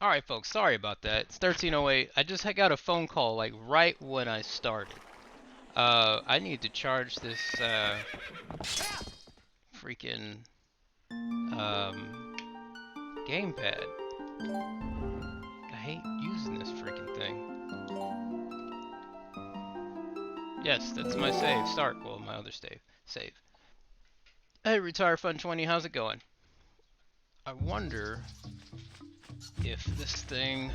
Alright folks, sorry about that. It's 13:08. I just got a phone call like right when I started. I need to charge this freaking um gamepad. I hate using this freaking thing. Yes, that's my save. Start. Well, my other save. Hey, Retire Fun 20, how's it going? I wonder if this thing...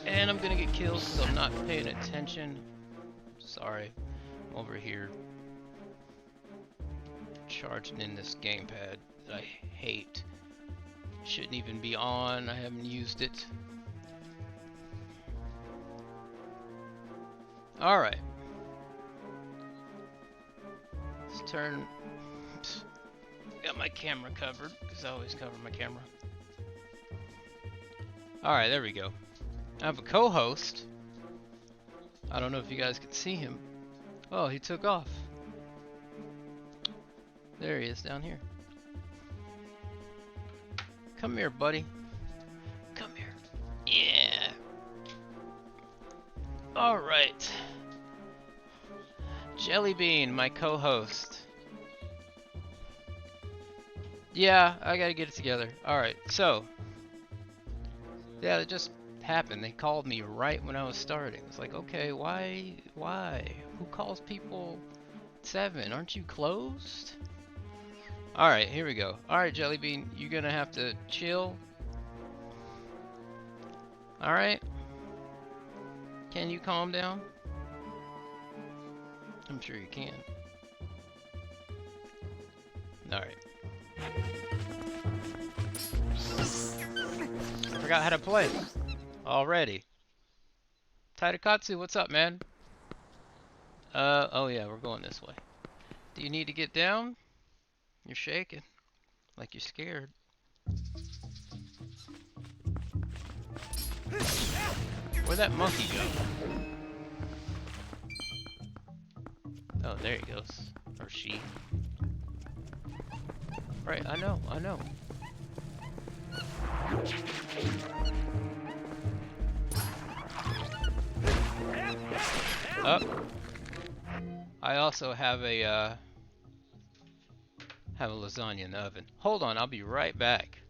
And I'm gonna get killed because I'm not paying attention. Sorry. I'm over here charging in this gamepad that I hate. Shouldn't even be on. I haven't used it. Alright. Let's turn... Got my camera covered, because I always cover my camera. Alright, there we go. I have a co-host. I don't know if you guys can see him. Oh, he took off. There he is down here. Come here, buddy. Come here. Yeah. Alright. Jellybean, my co-host. Yeah, I gotta get it together. Alright, so. Yeah, it just happened. They called me right when I was starting. It's like, okay, why? Who calls people 7? Aren't you closed? Alright, here we go. Alright, Jellybean, you're gonna have to chill. Alright? Can you calm down? I'm sure you can. Alright. I forgot how to play. Already. Tadakatsu, what's up, man? Oh yeah, we're going this way. Do you need to get down? You're shaking. Like you're scared. Where'd that monkey go? Oh, there he goes. Or she. Right, I know. Up. I also have a lasagna in the oven. Hold on, I'll be right back.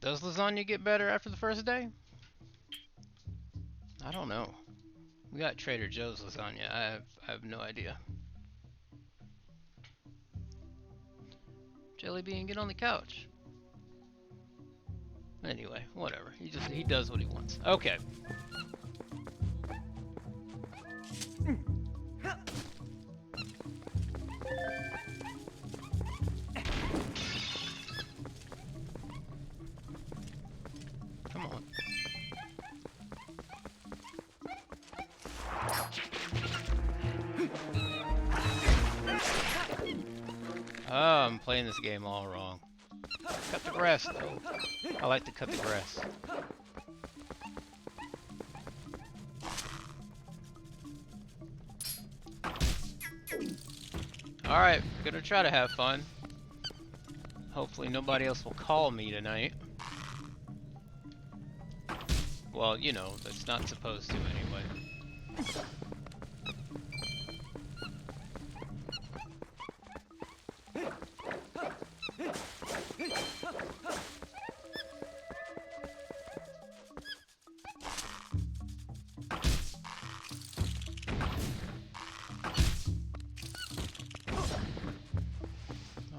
Does lasagna get better after the first day? I don't know. We got Trader Joe's lasagna. I have no idea. Jelly Bean, get on the couch. Anyway, whatever. He does what he wants. Okay. Come on. Oh, I'm playing this game all wrong. Cut the grass, though. I like to cut the grass. Alright, gonna try to have fun. Hopefully nobody else will call me tonight. Well, you know, that's not supposed to anyway.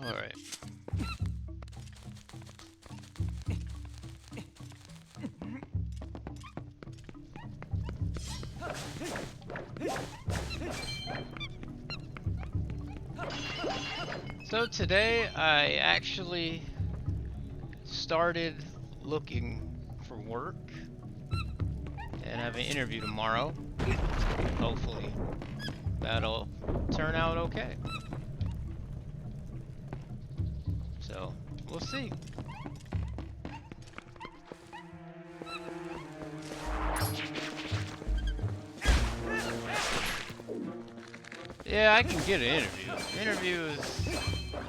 Alright. So today I actually started looking for work and have an interview tomorrow. Hopefully that'll turn out okay. So we'll see. Yeah, I can get an interview. Interview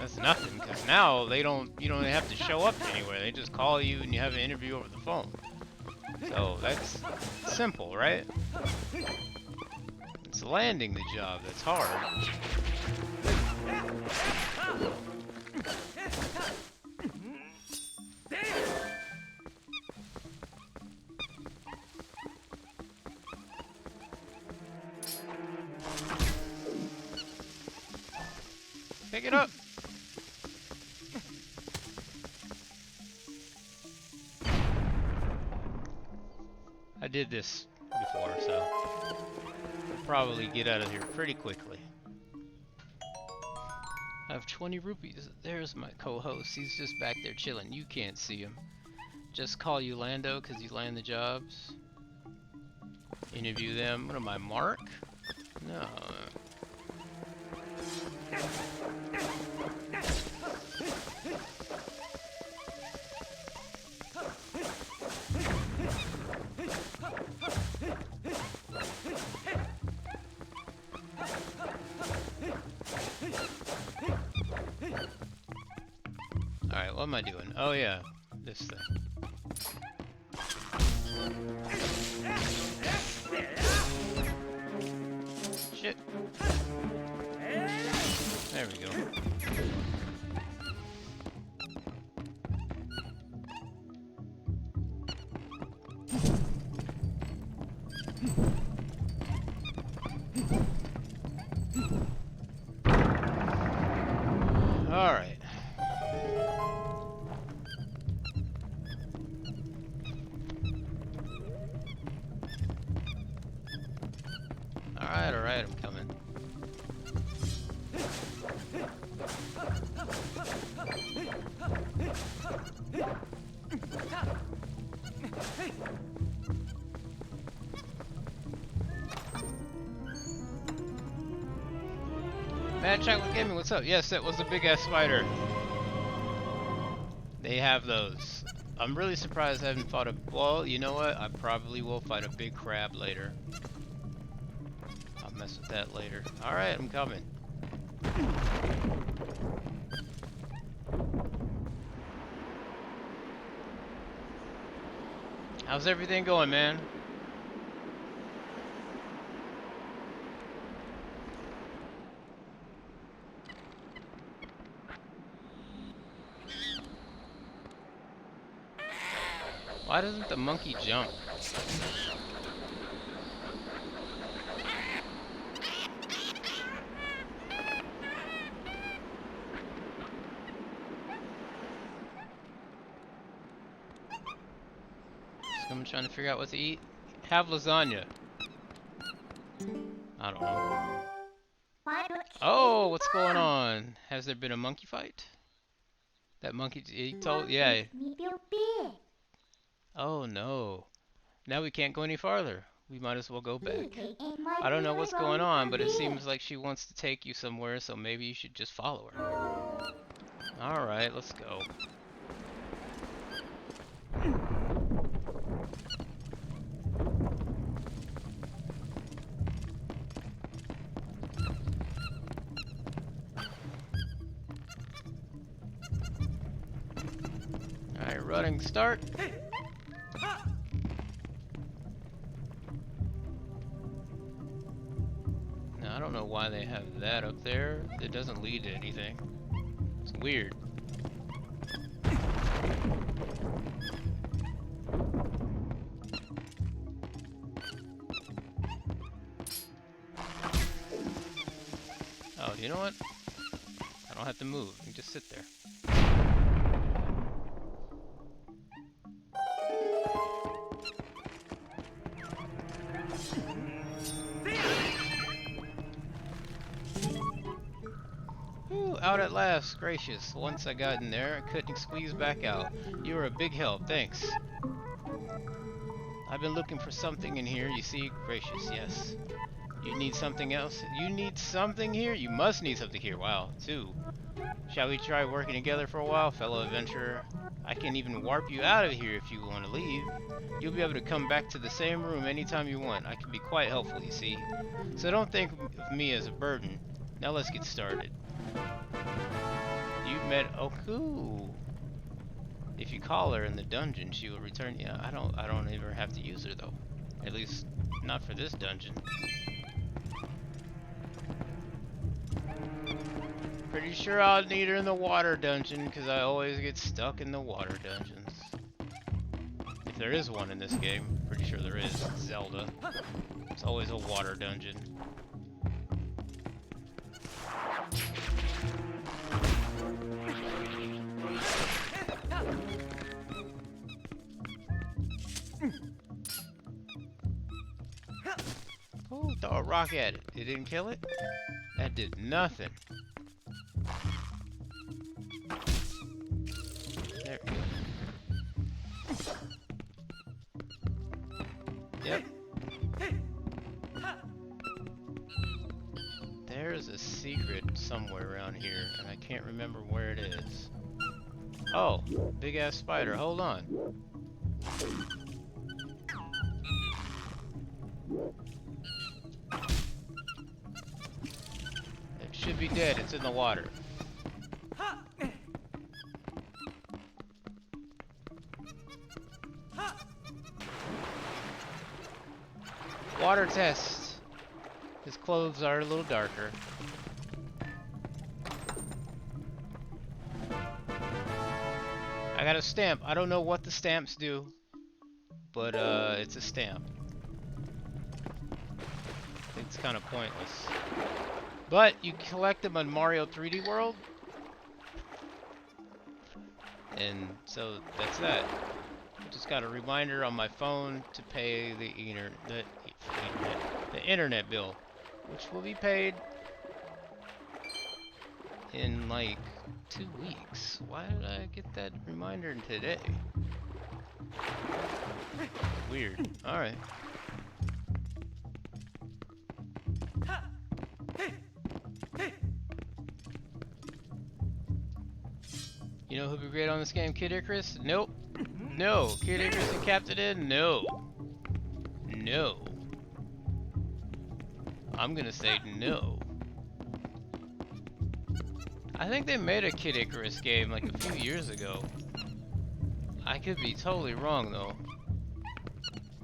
that's nothing, because now you don't have to show up anywhere. They just call you and you have an interview over the phone. So that's simple, right? It's landing the job that's hard. Pick it up. I did this before, so I'll probably get out of here pretty quickly. I have 20 rupees. There's my co-host. He's just back there chilling. You can't see him. Just call you Lando because you land the jobs. Interview them. What am I, Mark? No. Alright, what am I doing? Oh yeah, this thing. Shit. There we go. Alright. Alright, I'm coming. Mad Chocolate Gaming, what's up? Yes, that was a big ass spider. They have those. I'm really surprised I haven't fought a... Well, you know what? I probably will fight a big crab later. I'll mess with that later. Alright, I'm coming. How's everything going, man? Why doesn't the monkey jump? I'm trying to figure out what to eat. Have lasagna. I don't know. Oh, what's going on? Has there been a monkey fight? That monkey, he told, yeah. Oh no. Now we can't go any farther. We might as well go back. I don't know what's going on, but it seems like she wants to take you somewhere, so maybe you should just follow her. Alright, let's go. Alright, running start. Now, I don't know why they have that up there. It doesn't lead to anything. It's weird. Oh, you know what? I don't have to move. You can just sit there. Ooh, out at last. Gracious. Once I got in there, I couldn't squeeze back out. You were a big help. Thanks. I've been looking for something in here, you see. Gracious, yes. You need something else? You need something here? You must need something here. Wow, too. Shall we try working together for a while, fellow adventurer? I can even warp you out of here if you want to leave. You'll be able to come back to the same room anytime you want. I can be quite helpful, you see. So don't think of me as a burden. Now let's get started. You've met Oku. If you call her in the dungeon, she will return. Yeah, I don't ever have to use her though. At least not for this dungeon. Pretty sure I'll need her in the water dungeon, because I always get stuck in the water dungeons. If there is one in this game, pretty sure there is. Zelda. It's always a water dungeon. Oh, throw a rock at it. It didn't kill it? That did nothing. There we go. Yep. There's a secret somewhere around here, and I can't remember where it is. Oh, big ass spider. Hold on. It should be dead. It's in the water. Water test. His clothes are a little darker. I got a stamp. I don't know what the stamps do, but it's a stamp. I think it's kind of pointless. But you collect them on Mario 3D World. And so that's that. Just got a reminder on my phone to pay the internet bill, which will be paid in like 2 weeks. Why did I get that reminder today? Weird. Alright. You know who'd be great on this game? Kid Icarus? Nope. No. Kid Icarus and Captain Ed? No. No. I'm gonna say no. I think they made a Kid Icarus game like a few years ago. I could be totally wrong though.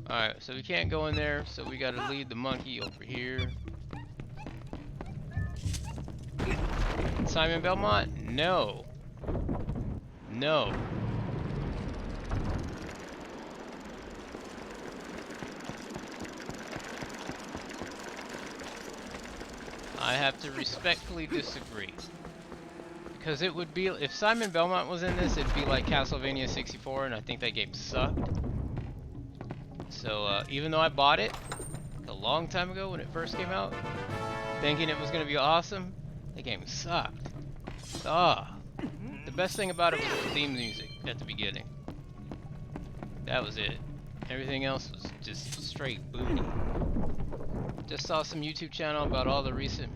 Alright, so we can't go in there, so we gotta lead the monkey over here. Simon Belmont? No. No. I have to respectfully disagree. Because it would be, if Simon Belmont was in this, it'd be like Castlevania 64, and I think that game sucked. So even though I bought it a long time ago when it first came out, thinking it was gonna be awesome, the game sucked. Ah, the best thing about it was the theme music at the beginning. That was it. Everything else was just straight booty. Just saw some YouTube channel about all the recent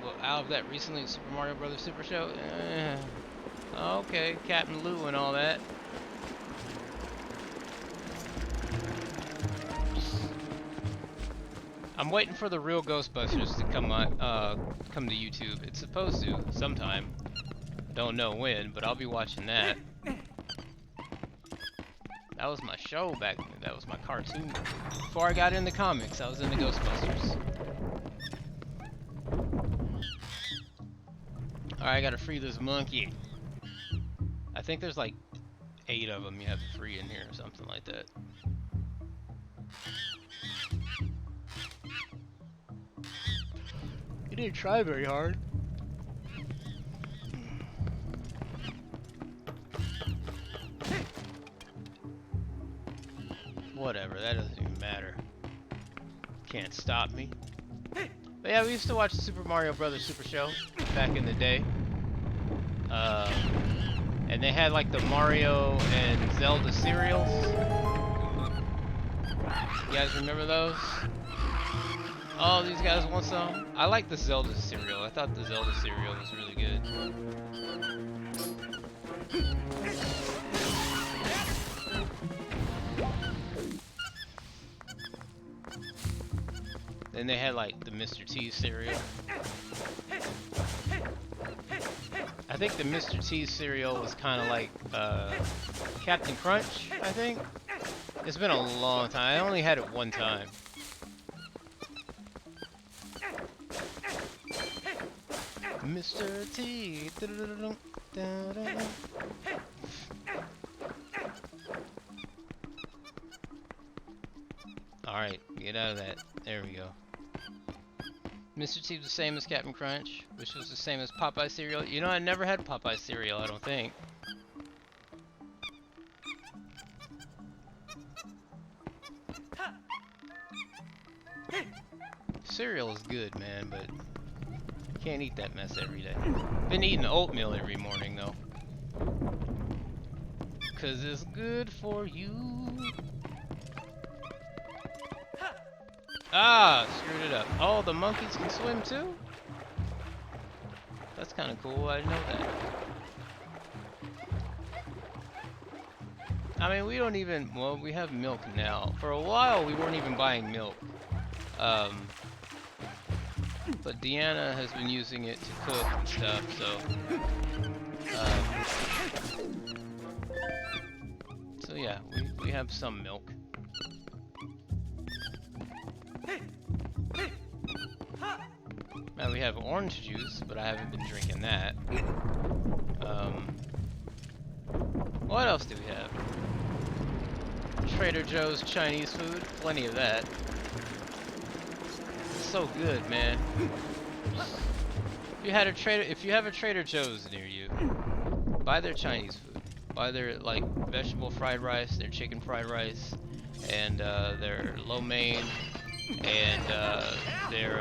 well, out of that recently Super Mario Brothers Super Show. Okay, Captain Lou and all that. I'm waiting for the real Ghostbusters to come to YouTube. It's supposed to sometime. Don't know when, but I'll be watching that. That was my show back then. That was my cartoon. Before I got into comics, I was into Ghostbusters. Alright, I gotta free this monkey. I think there's like 8 of them you have to free in here or something like that. You didn't try very hard. Whatever, that doesn't even matter. Can't stop me. But yeah, we used to watch the Super Mario Brothers Super Show back in the day. And they had like the Mario and Zelda cereals. You guys remember those? Oh, these guys want some? I like the Zelda cereal. I thought the Zelda cereal was really good. Then they had like the Mr. T cereal. I think the Mr. T cereal was kind of like Captain Crunch, I think. It's been a long time. I only had it one time. Mr. T. Alright, get out of that. There we go. Mr. T was the same as Captain Crunch, which was the same as Popeye cereal. You know, I never had Popeye cereal, I don't think. Cereal is good, man, but you can't eat that mess every day. Been eating oatmeal every morning, though. 'Cause it's good for you. Ah, screwed it up. Oh, the monkeys can swim too? That's kind of cool. I didn't know that. I mean, we don't even... Well, we have milk now. For a while, we weren't even buying milk. But Deanna has been using it to cook and stuff, so... So yeah, we have some milk. Now we have orange juice, but I haven't been drinking that. What else do we have? Trader Joe's Chinese food, plenty of that. It's so good, man. If you have a Trader Joe's near you, buy their Chinese food. Buy their like vegetable fried rice, their chicken fried rice, and their lo mein, and their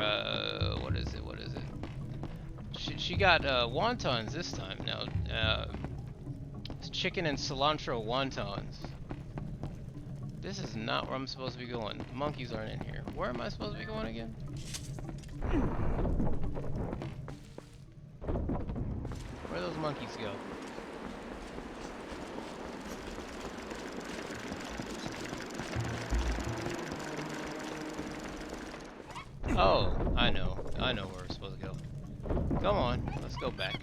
what is it? She got wontons this time now. It's chicken and cilantro wontons. This is not where I'm supposed to be going. The monkeys aren't in here. Where am I supposed to be going again? Where those monkeys go? Oh, I know where we're supposed to go. Come on, let's go back.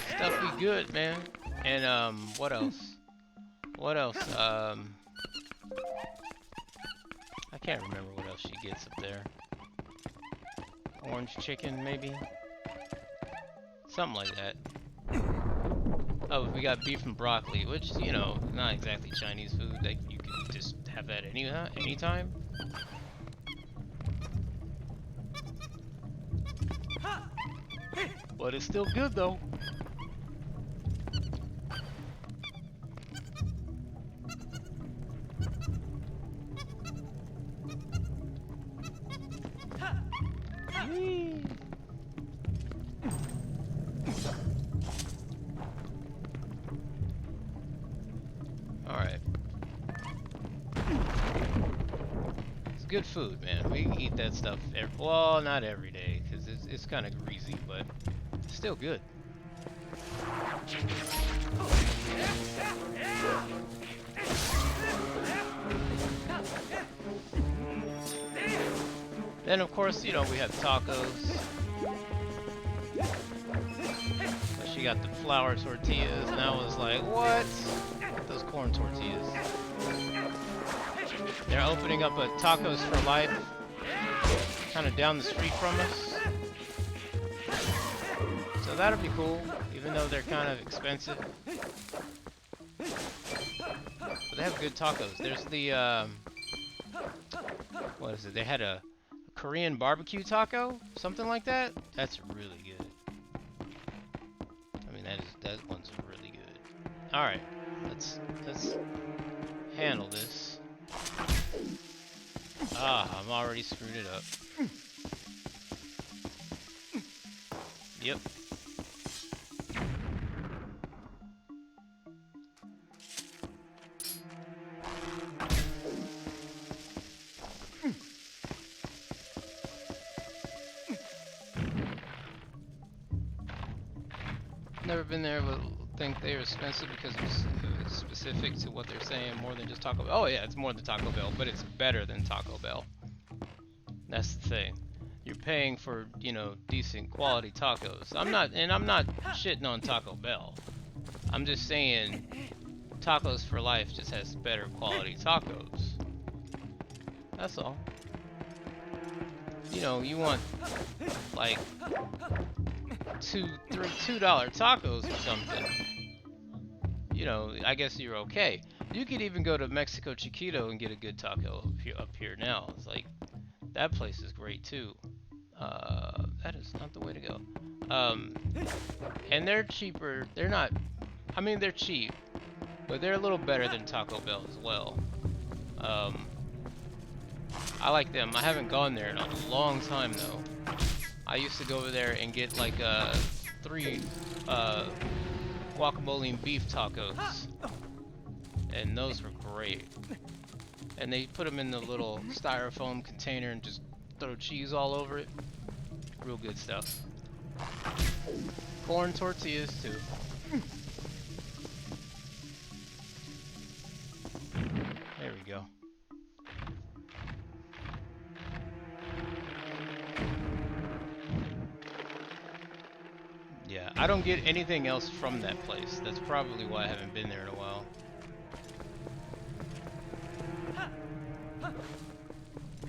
Stuff be good, man. And what else? What else? I can't remember what else she gets up there. Orange chicken, maybe? Something like that. Oh, we got beef and broccoli, which, you know, not exactly Chinese food. Like, you can just have that anytime. But it's still good though. Whee! Alright. It's good food, man. We can eat that stuff well, not every day, because it's kind of greasy, but it's still good. Then, of course, you know, we have tacos. But she got the flour tortillas, and I was like, what? Those corn tortillas. They're opening up a Tacos for Life, kind of down the street from us. So that'll be cool, even though they're kind of expensive. But they have good tacos. There's the, what is it? They had a Korean barbecue taco, something like that. That's really good. I mean, that one's really good. All right, let's handle this. Ah, I'm already screwed it up. Yep. Never been there, but think they're expensive because it's specific to what they're saying more than just Taco Bell. Oh yeah, it's more than Taco Bell, but it's better than Taco Bell. That's the thing. You're paying for, you know, decent quality tacos. I'm not shitting on Taco Bell. I'm just saying Tacos for Life just has better quality tacos. That's all. You know, you want like $2 tacos or something, you know, I guess you're okay. You could even go to Mexico Chiquito and get a good taco up here now. It's like, that place is great too. That is not the way to go. And they're cheaper. They're not, I mean, they're cheap, but they're a little better than Taco Bell as well. I like them. I haven't gone there in a long time though. I used to go over there and get like 3 guacamole and beef tacos, and those were great. And they put them in the little styrofoam container and just throw cheese all over it. Real good stuff. Corn tortillas too. There we go. Yeah, I don't get anything else from that place. That's probably why I haven't been there in a while.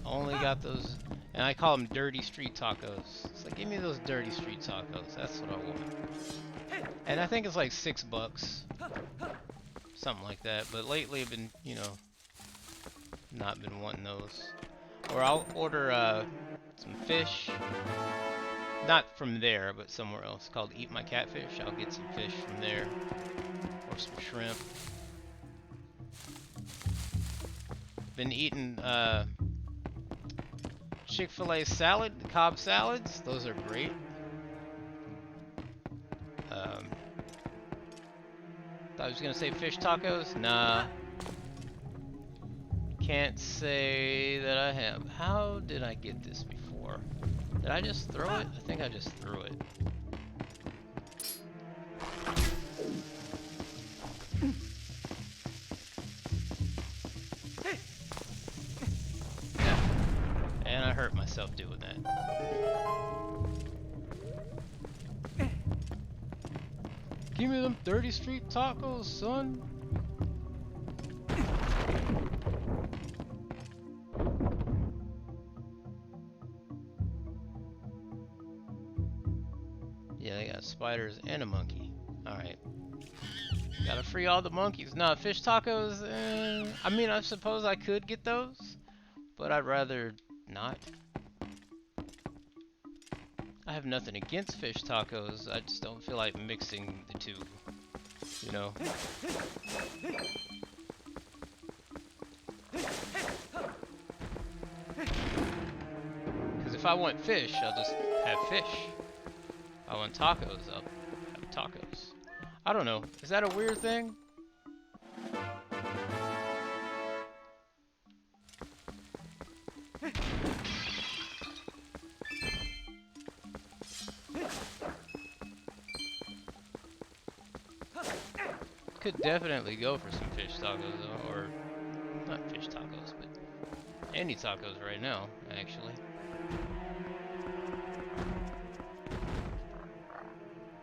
Only got those, and I call them dirty street tacos. It's like, give me those dirty street tacos. That's what I want. And I think it's like $6, something like that. But lately I've been, you know, not been wanting those. Or I'll order some fish. Not from there, but somewhere else. It's called Eat My Catfish. I'll get some fish from there. Or some shrimp. Been eating Chick-fil-A salad, Cobb salads. Those are great. Thought I was gonna say fish tacos. Nah. Can't say that I have. How did I get this before? Did I just throw it? I think I just threw it. Yeah. And I hurt myself doing that. Give me them 30 street tacos, son. Yeah, they got spiders and a monkey. Alright. Gotta free all the monkeys. Nah, fish tacos, I mean, I suppose I could get those, but I'd rather not. I have nothing against fish tacos, I just don't feel like mixing the two, you know? Because if I want fish, I'll just have fish. If I want tacos, I'll have tacos. I don't know, is that a weird thing? Could definitely go for some fish tacos though, or not fish tacos, but any tacos right now, actually.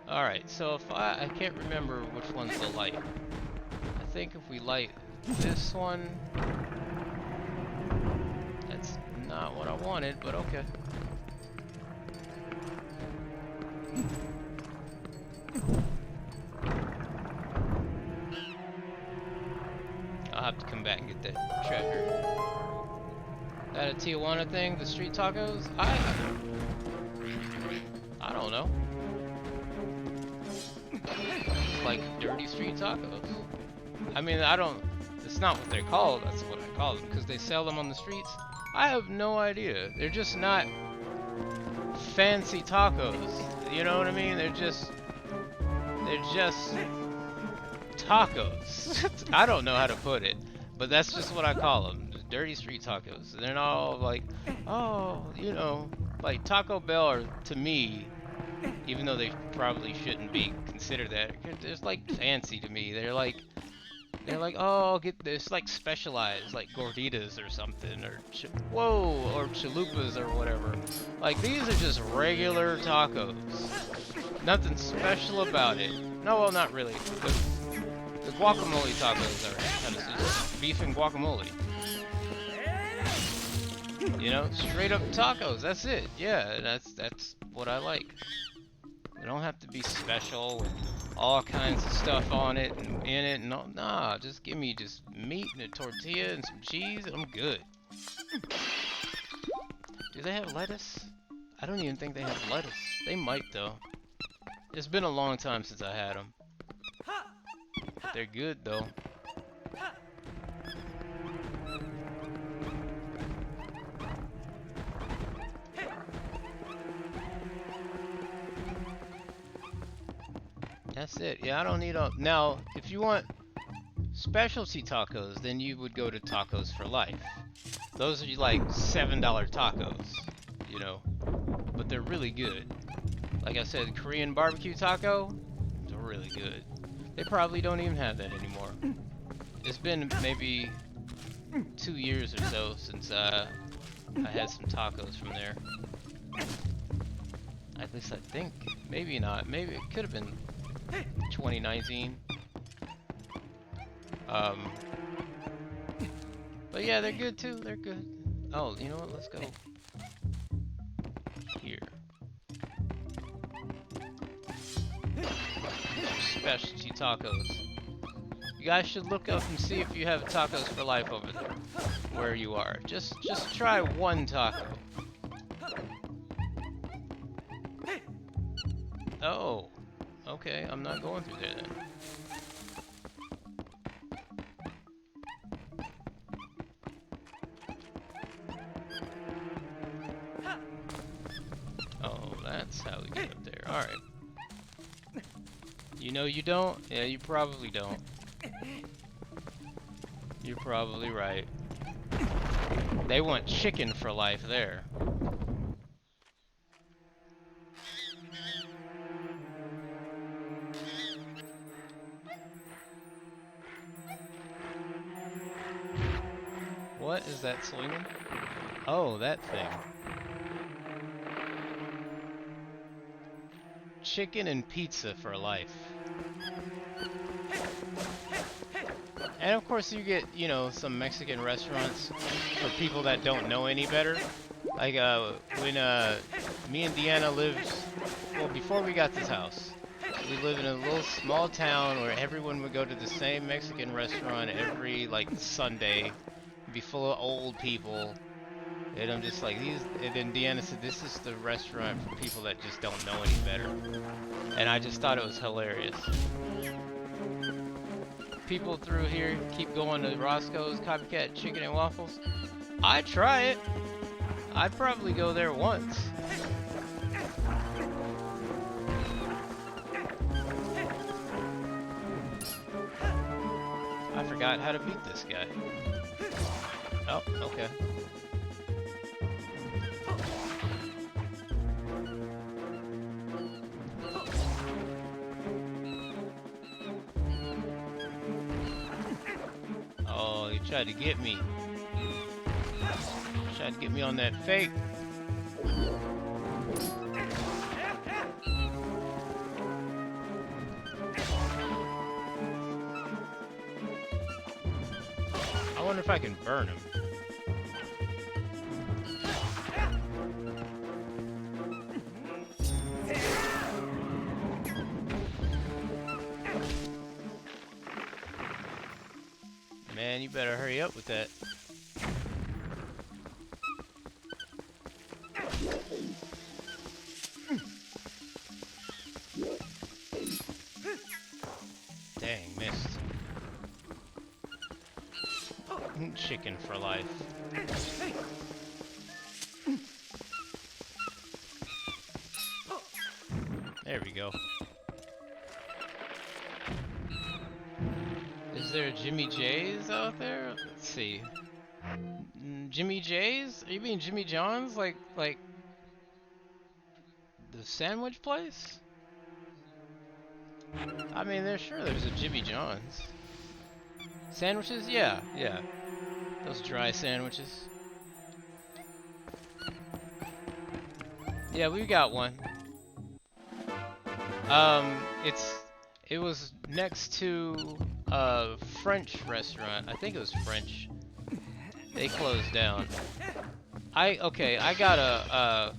Alright, so if I can't remember which one's the light. I think if we light this one, that's not what I wanted, but okay. I'll have to come back and get that treasure. That a Tijuana thing, the street tacos? I don't know. It's like dirty street tacos. I mean, it's not what they're called, that's what I call them, because they sell them on the streets. I have no idea. They're just not fancy tacos. You know what I mean? They're just tacos. I don't know how to put it, but that's just what I call them. Dirty street tacos. They're not all like, oh, you know, like Taco Bell are, to me, even though they probably shouldn't be considered that, they're like fancy to me. They're like, oh, I'll get this, like specialized, like gorditas or something, or or chalupas or whatever. Like these are just regular tacos. Nothing special about it. No, well, not really. The guacamole tacos are kind of just beef and guacamole. You know, straight up tacos. That's it. Yeah, that's what I like. They don't have to be special with all kinds of stuff on it and in it. No, nah, just give me just meat and a tortilla and some cheese, and I'm good. Do they have lettuce? I don't even think they have lettuce. They might though. It's been a long time since I had them. They're good though. That's it. Yeah, I don't need a... Now, if you want specialty tacos, then you would go to Tacos for Life. Those are like $7 tacos, you know, but they're really good. Like I said, Korean barbecue taco, they're really good. They probably don't even have that anymore. It's been maybe 2 years or so since I had some tacos from there. At least I think. Maybe not. Maybe it could have been 2019. But yeah, they're good too. They're good. Oh, you know what? Let's go here. Specialty tacos. You guys should look up and see if you have Tacos for Life over there, where you are. Just try one taco. Oh, okay. I'm not going through there then. Oh, that's how we get up there. Alright. You know you don't? Yeah, you probably don't. You're probably right. They want chicken for life there. What is that swinging? Oh, that thing. Chicken and pizza for life. And of course you get, you know, some Mexican restaurants for people that don't know any better. Like, when, me and Deanna lived, well, before we got this house, we lived in a little small town where everyone would go to the same Mexican restaurant every, like, Sunday. It'd be full of old people. And I'm just like, these. And then Deanna said, this is the restaurant for people that just don't know any better. And I just thought it was hilarious. People through here keep going to Roscoe's Copycat Chicken and Waffles. I'd try it. I'd probably go there once. I forgot how to beat this guy. Oh, okay. Oh, he tried to get me. Tried to get me on that fake. I wonder if I can burn him. Man, you better hurry up with that. Dang, missed. Chicken for life. There we go. Is there a Jimmy J's out there? Let's see. Jimmy J's? Are you mean Jimmy John's? Like the sandwich place? I mean, there's a Jimmy John's. Sandwiches? Yeah. Those dry sandwiches. Yeah, we got one. It was next to a French restaurant. I think it was French. They closed down. I got a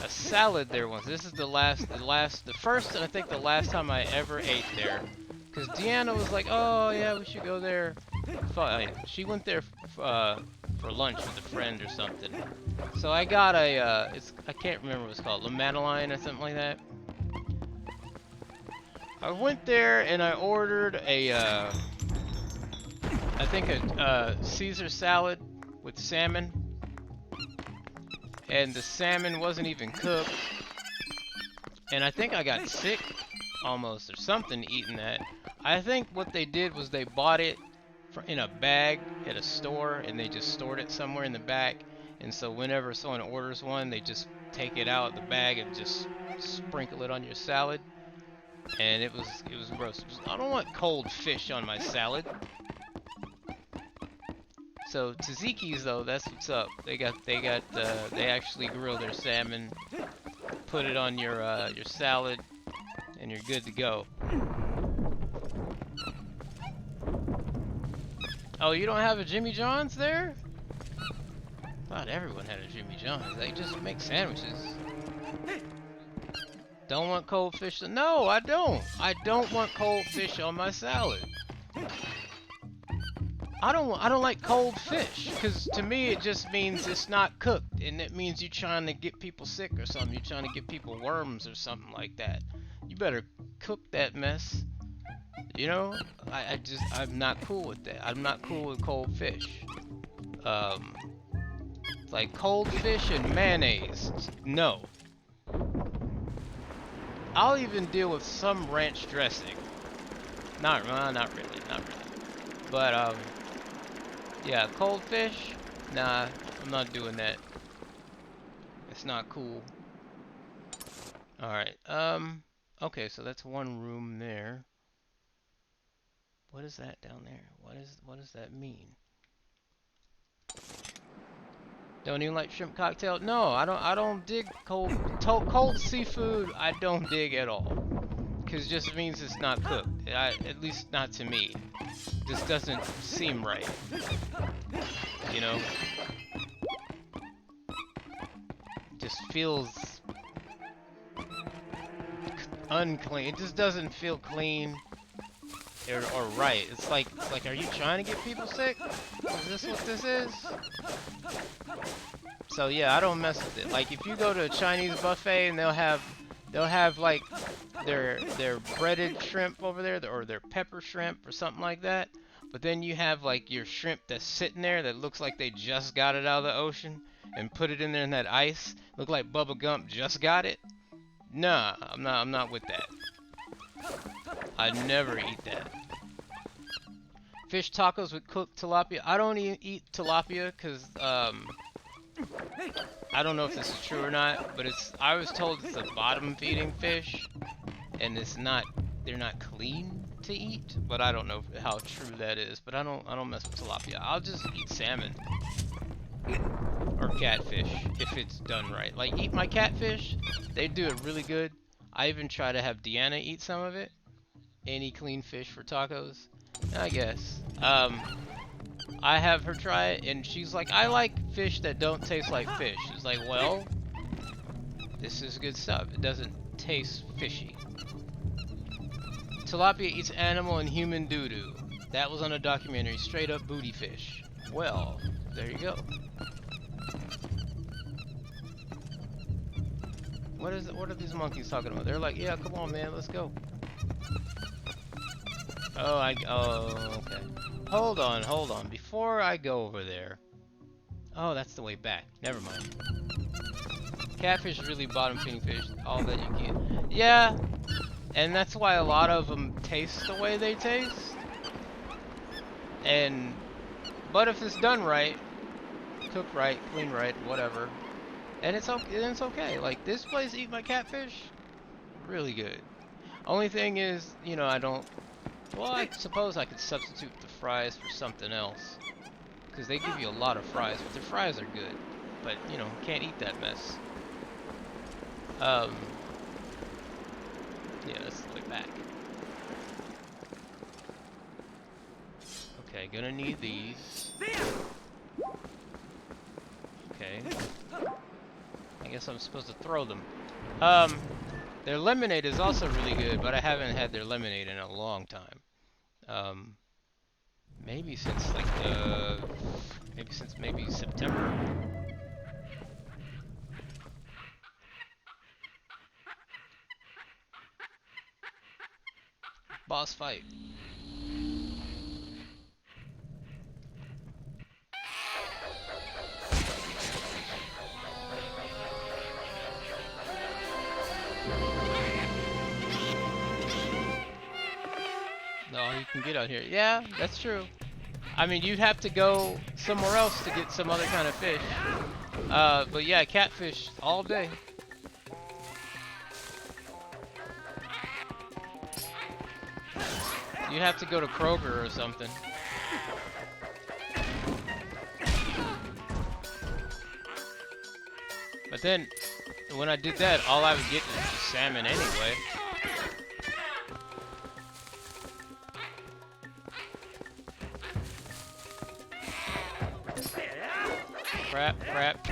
salad there once. This is the first and I think the last time I ever ate there. Cause Deanna was like, oh yeah, we should go there. She went there for lunch with a friend or something. So I got I can't remember what it's called, La Madeleine or something like that. I went there and I ordered I think a Caesar salad with salmon. And the salmon wasn't even cooked. And I think I got sick almost or something eating that. I think what they did was they bought it in a bag at a store and they just stored it somewhere in the back. And so whenever someone orders one, they just take it out of the bag and just sprinkle it on your salad. And it was gross. I don't want cold fish on my salad. So Tzatziki's though, that's what's up. They actually grill their salmon, put it on your salad, and you're good to go. Oh, you don't have a Jimmy John's there? Thought everyone had a Jimmy John's. They just make sandwiches. Don't want cold fish? No, I don't. I don't want cold fish on my salad. I don't like cold fish, because to me it just means it's not cooked, and it means you're trying to get people sick or something. You're trying to give people worms or something like that. You better cook that mess. You know, I'm not cool with that. I'm not cool with cold fish. Like cold fish and mayonnaise, no. I'll even deal with some ranch dressing. Not really. But yeah, cold fish? Nah, I'm not doing that. It's not cool. Alright, okay, so that's one room there. What is that down there? What does that mean? Don't even like shrimp cocktail? No, I don't dig cold seafood. I don't dig at all. Cause it just means it's not cooked. At least not to me. This doesn't seem right. You know? Just feels unclean. It just doesn't feel clean. or right. It's like, are you trying to get people sick? Is this what this is? So yeah, I don't mess with it. Like if you go to a Chinese buffet and they'll have like their breaded shrimp over there, or their pepper shrimp or something like that. But then you have like your shrimp that's sitting there that looks like they just got it out of the ocean and put it in there in that ice. Look like Bubba Gump just got it. Nah, I'm not with that. I never eat that. Fish tacos with cooked tilapia. I don't eat tilapia because I don't know if this is true or not, but I was told it's a bottom feeding fish and they're not clean to eat, but I don't know how true that is. But I don't mess with tilapia. I'll just eat salmon or catfish if it's done right. Like eat my catfish, they do it really good. I even try to have Deanna eat some of it. Any clean fish for tacos, I guess. I have her try it, and she's like, I like fish that don't taste like fish. She's like, well, this is good stuff. It doesn't taste fishy. Tilapia eats animal and human doo-doo. That was on a documentary, straight up booty fish. Well, there you go. What are these monkeys talking about? They're like, yeah, come on, man, let's go. Oh, okay. Hold on. Before I go over there. Oh, that's the way back. Never mind. Catfish is really bottom feeding fish. All that you can. Yeah, and that's why a lot of them taste the way they taste. But if it's done right, cooked right, cleaned right, whatever, and it's okay. Like this place, Eat My Catfish, really good. Only thing is, you know, I don't. Well, I suppose I could substitute the fries for something else, because they give you a lot of fries, but their fries are good. But you know, can't eat that mess. Yeah, that's the way back. Okay, gonna need these. Okay. I guess I'm supposed to throw them. Their lemonade is also really good, but I haven't had their lemonade in a long time. Maybe since like maybe September. Boss fight. No, you can get out here. Yeah, that's true. I mean, you'd have to go somewhere else to get some other kind of fish. But yeah, catfish all day. You'd have to go to Kroger or something. But then, when I did that, all I would get was just salmon anyway. Crap.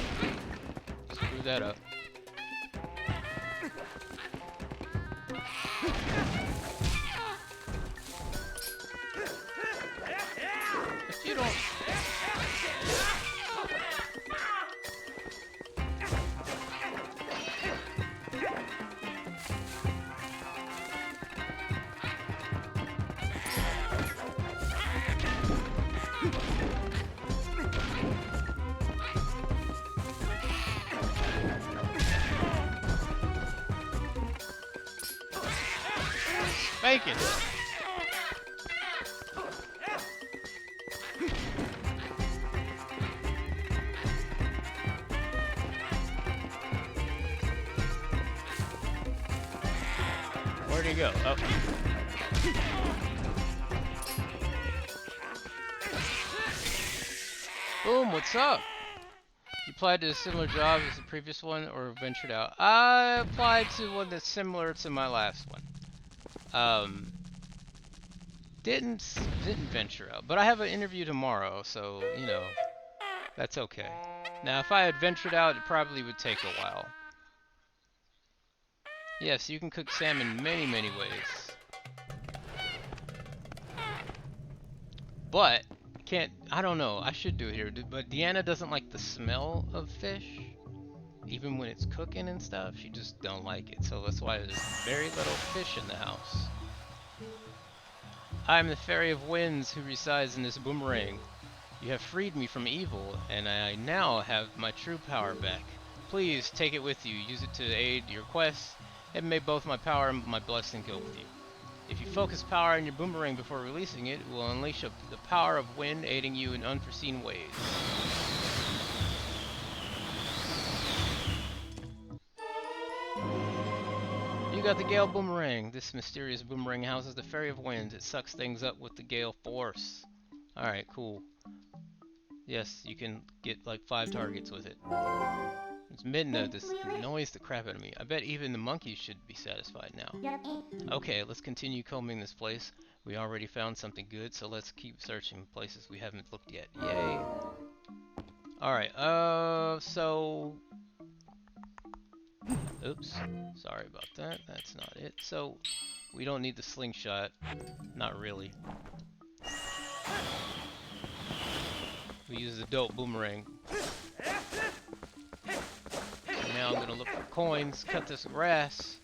Screw that up. If you don't... Bacon. Where'd he go? Oh. Boom, what's up? You applied to a similar job as the previous one or ventured out? I applied to one that's similar to my last one. Didn't venture out, but I have an interview tomorrow, so you know, that's okay. Now, if I had ventured out, it probably would take a while. Yes, you can cook salmon many ways. But I don't know. I should do it here. But Deanna doesn't like the smell of fish, even when it's cooking and stuff. She just don't like it. So that's why there's very little fish in the house. I am the Fairy of Winds who resides in this boomerang. You have freed me from evil, and I now have my true power back. Please take it with you. Use it to aid your quest, and may both my power and my blessing go with you. If you focus power in your boomerang before releasing it, it will unleash the power of wind, aiding you in unforeseen ways. You got the Gale Boomerang. This mysterious boomerang houses the Fairy of Winds. It sucks things up with the Gale force. Alright, cool. Yes, you can get like 5 targets with it. It's midnight. This annoys the crap out of me. I bet even the monkeys should be satisfied now. Okay, let's continue combing this place. We already found something good, so let's keep searching places we haven't looked yet. Yay! Alright, so... Oops. Sorry about that. That's not it. So, we don't need the slingshot. Not really. We use the dope boomerang. Now I'm gonna look for coins, cut this grass.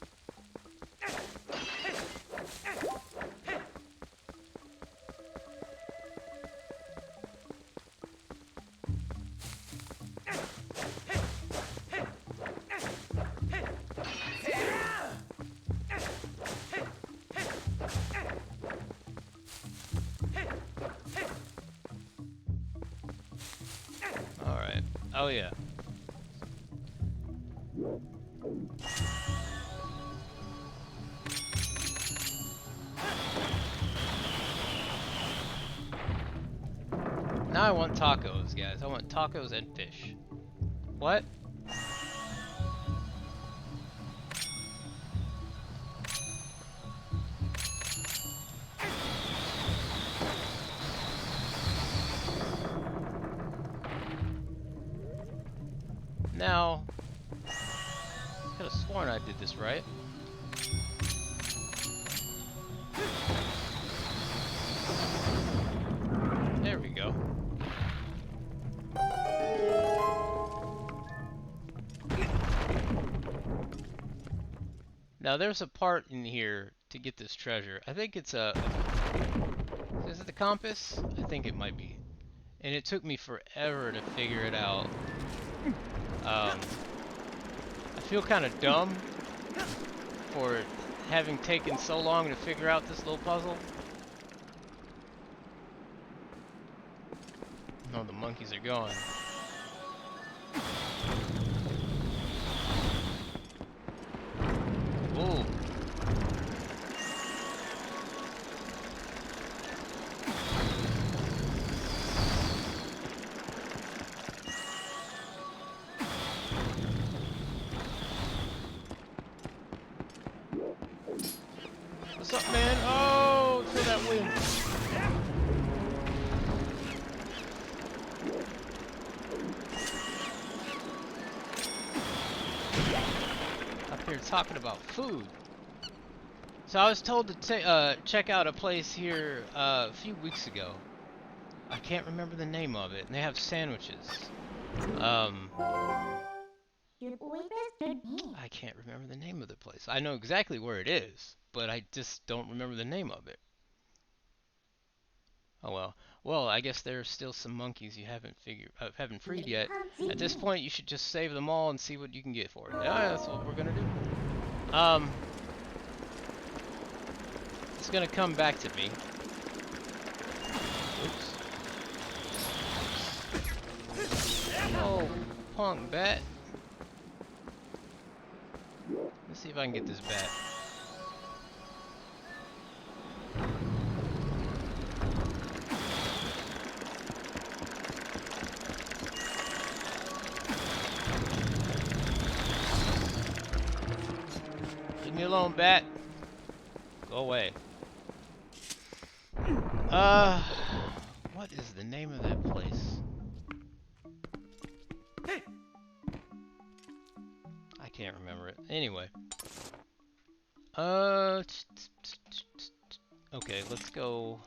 Alright. Oh yeah. Now I want tacos, guys. I want tacos and fish. What? Now, I could have sworn I did this right. There we go. Now there's a part in here to get this treasure. I think it's a... Is it the compass? I think it might be. And it took me forever to figure it out. I feel kind of dumb for having taken so long to figure out this little puzzle. Oh, the monkeys are gone. Whoa. What's up, man? Oh, feel that wind. Up here talking about food. So I was told to check out a place here a few weeks ago. I can't remember the name of it, and they have sandwiches. I can't remember the name of the place. I know exactly where it is, but I just don't remember the name of it. Oh well. Well, I guess there's still some monkeys you haven't freed yet. At this point, you should just save them all and see what you can get for it. Yeah, that's what we're gonna do. It's gonna come back to me. Oops. Oh, punk bat. Let's see if I can get this bat. Leave me alone, bat. Go away. What is the name of that place? I can't remember it. Anyway. Okay, let's go.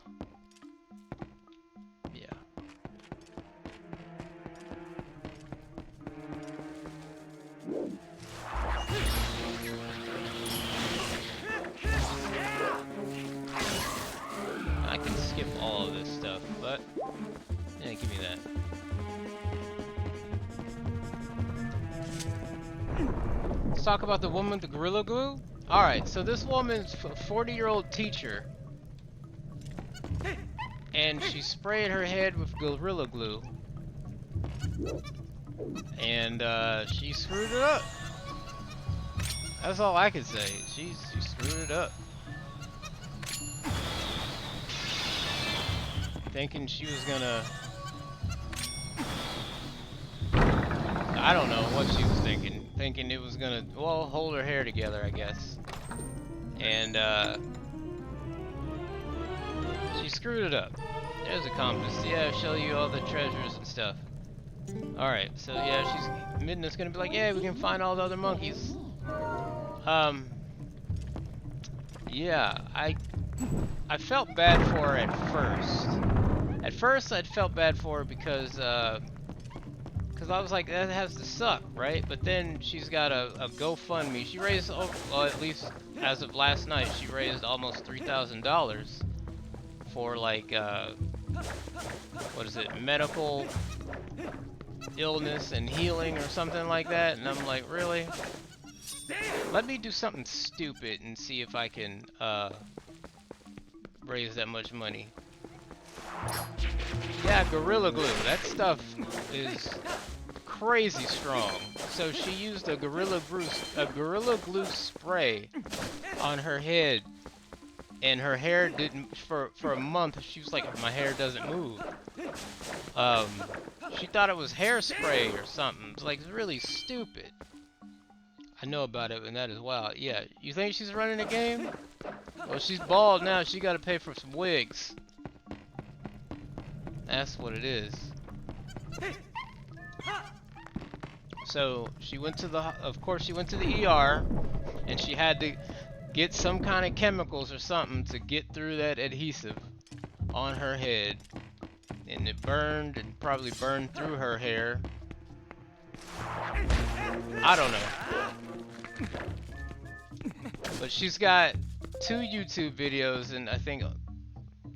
what? Yeah, give me that. Let's talk about the woman with the Gorilla Glue. Alright, so this woman's a 40-year-old teacher. And she sprayed her head with Gorilla Glue. And she screwed it up. That's all I can say. She screwed it up. Thinking she was gonna... I don't know what she was thinking. Thinking it was gonna, well, hold her hair together, I guess. And she screwed it up. There's a compass. Yeah, show you all the treasures and stuff. Alright, so yeah, Midna's gonna be like, yeah, we can find all the other monkeys. Yeah, I felt bad for her at first. At first, I felt bad for her because I was like, that has to suck, right? But then she's got a GoFundMe. She raised, well, at least as of last night, she raised almost $3,000 for like, what is it, medical illness and healing or something like that. And I'm like, really? Let me do something stupid and see if I can raise that much money. Yeah, Gorilla Glue. That stuff is crazy strong. So she used a Gorilla Glue spray on her head, and her hair didn't, for a month. She was like, my hair doesn't move. She thought it was hairspray or something. It's like, it's really stupid. I know about it, and that is wild. Yeah, you think she's running a game? Well, she's bald now. She got to pay for some wigs. That's what it is. So she went to of course she went to the ER, and she had to get some kind of chemicals or something to get through that adhesive on her head, and it burned and probably burned through her hair. I don't know. But she's got 2 YouTube videos and I think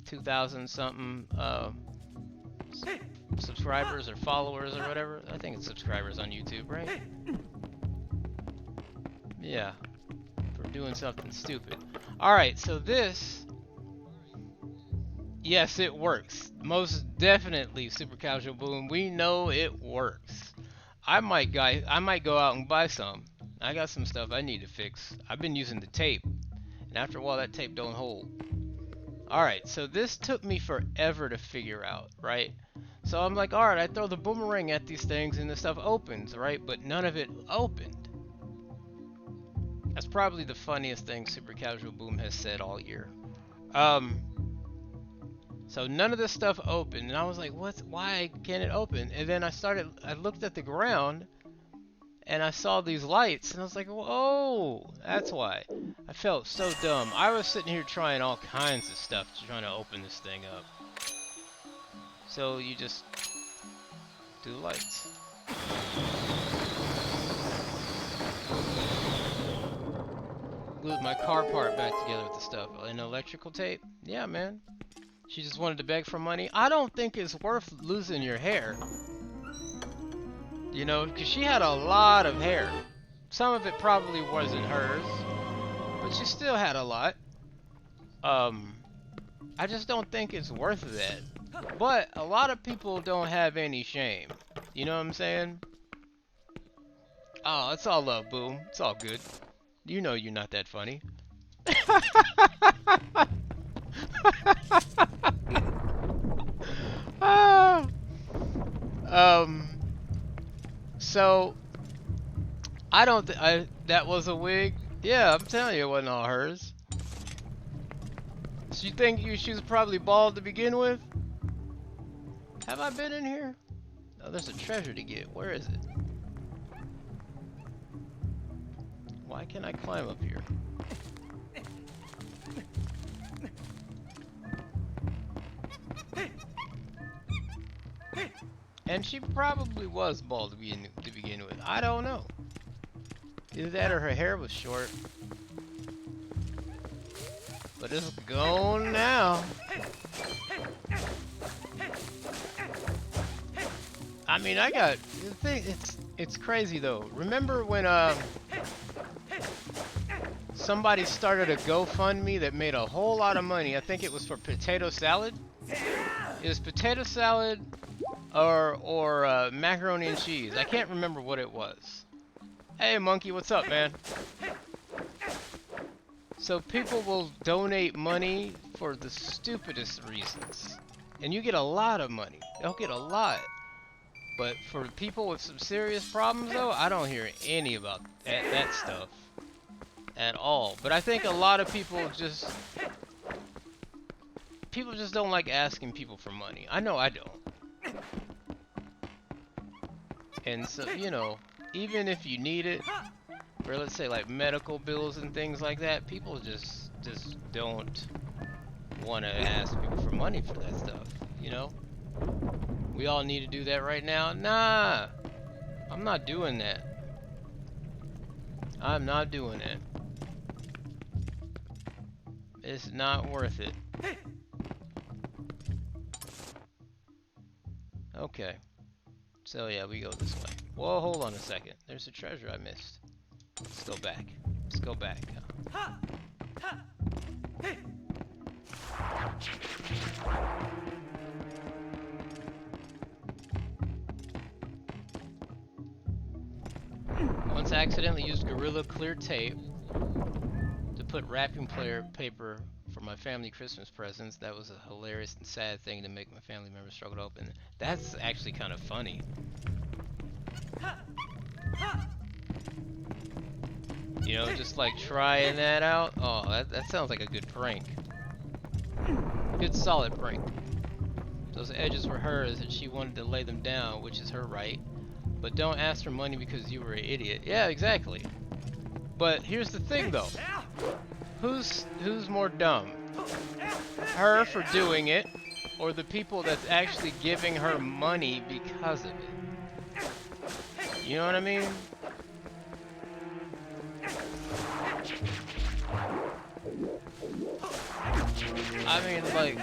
2,000 something subscribers or followers or whatever. I think it's subscribers on YouTube, right? Yeah, for doing something stupid. Alright, so this, yes, it works. Most definitely, Super Casual Boom. We know it works. I might go out and buy some. I got some stuff I need to fix. I've been using the tape, and after a while that tape don't hold. Alright, so this took me forever to figure out, right? So I'm like, alright, I throw the boomerang at these things and the stuff opens, right? But none of it opened. That's probably the funniest thing Super Casual Boom has said all year. So none of this stuff opened, and I was like, why can't it open? And then I looked at the ground, and I saw these lights, and I was like, whoa, that's why. I felt so dumb. I was sitting here trying all kinds of stuff to try to open this thing up. So you just do the lights. Glued my car part back together with the stuff. An electrical tape? Yeah, man. She just wanted to beg for money. I don't think it's worth losing your hair. You know, because she had a lot of hair. Some of it probably wasn't hers, but she still had a lot. I just don't think it's worth that. But a lot of people don't have any shame. You know what I'm saying? Oh, it's all love, Boom. It's all good. You know you're not that funny. So I don't that was a wig. Yeah, I'm telling you, it wasn't all hers. So you think she was probably bald to begin with? Have I been in here? Oh, there's a treasure to get. Where is it? Why can't I climb up here? And she probably was bald to begin with. I don't know. Either that or her hair was short. But it's gone now. I mean, I got the thing. It's crazy though. Remember when somebody started a GoFundMe that made a whole lot of money? I think it was for potato salad. It was potato salad or macaroni and cheese. I can't remember what it was. Hey, monkey, what's up, man? So people will donate money for the stupidest reasons, and you get a lot of money. They'll get a lot. But for people with some serious problems, though, I don't hear any about that stuff at all. But I think a lot of people just don't like asking people for money. I know I don't. And so, you know, even if you need it, or let's say like medical bills and things like that, people just don't want to ask people for money for that stuff, you know? We all need to do that right now? Nah, I'm not doing that. I'm not doing it. It's not worth it. Okay. So yeah, we go this way. Whoa, hold on a second. There's a treasure I missed. Let's go back. Let's go back. Once I accidentally used Gorilla Clear tape to put wrapping paper for my family Christmas presents. That was a hilarious and sad thing to make my family members struggle to open. That's actually kind of funny. You know, just like trying that out. Oh, that sounds like a good prank. Good solid prank. Those edges were hers and she wanted to lay them down, which is her right. But don't ask for money because you were an idiot. Yeah, exactly. But here's the thing though. Who's more dumb? Her for doing it, or the people that's actually giving her money because of it? You know what I mean? I mean, like,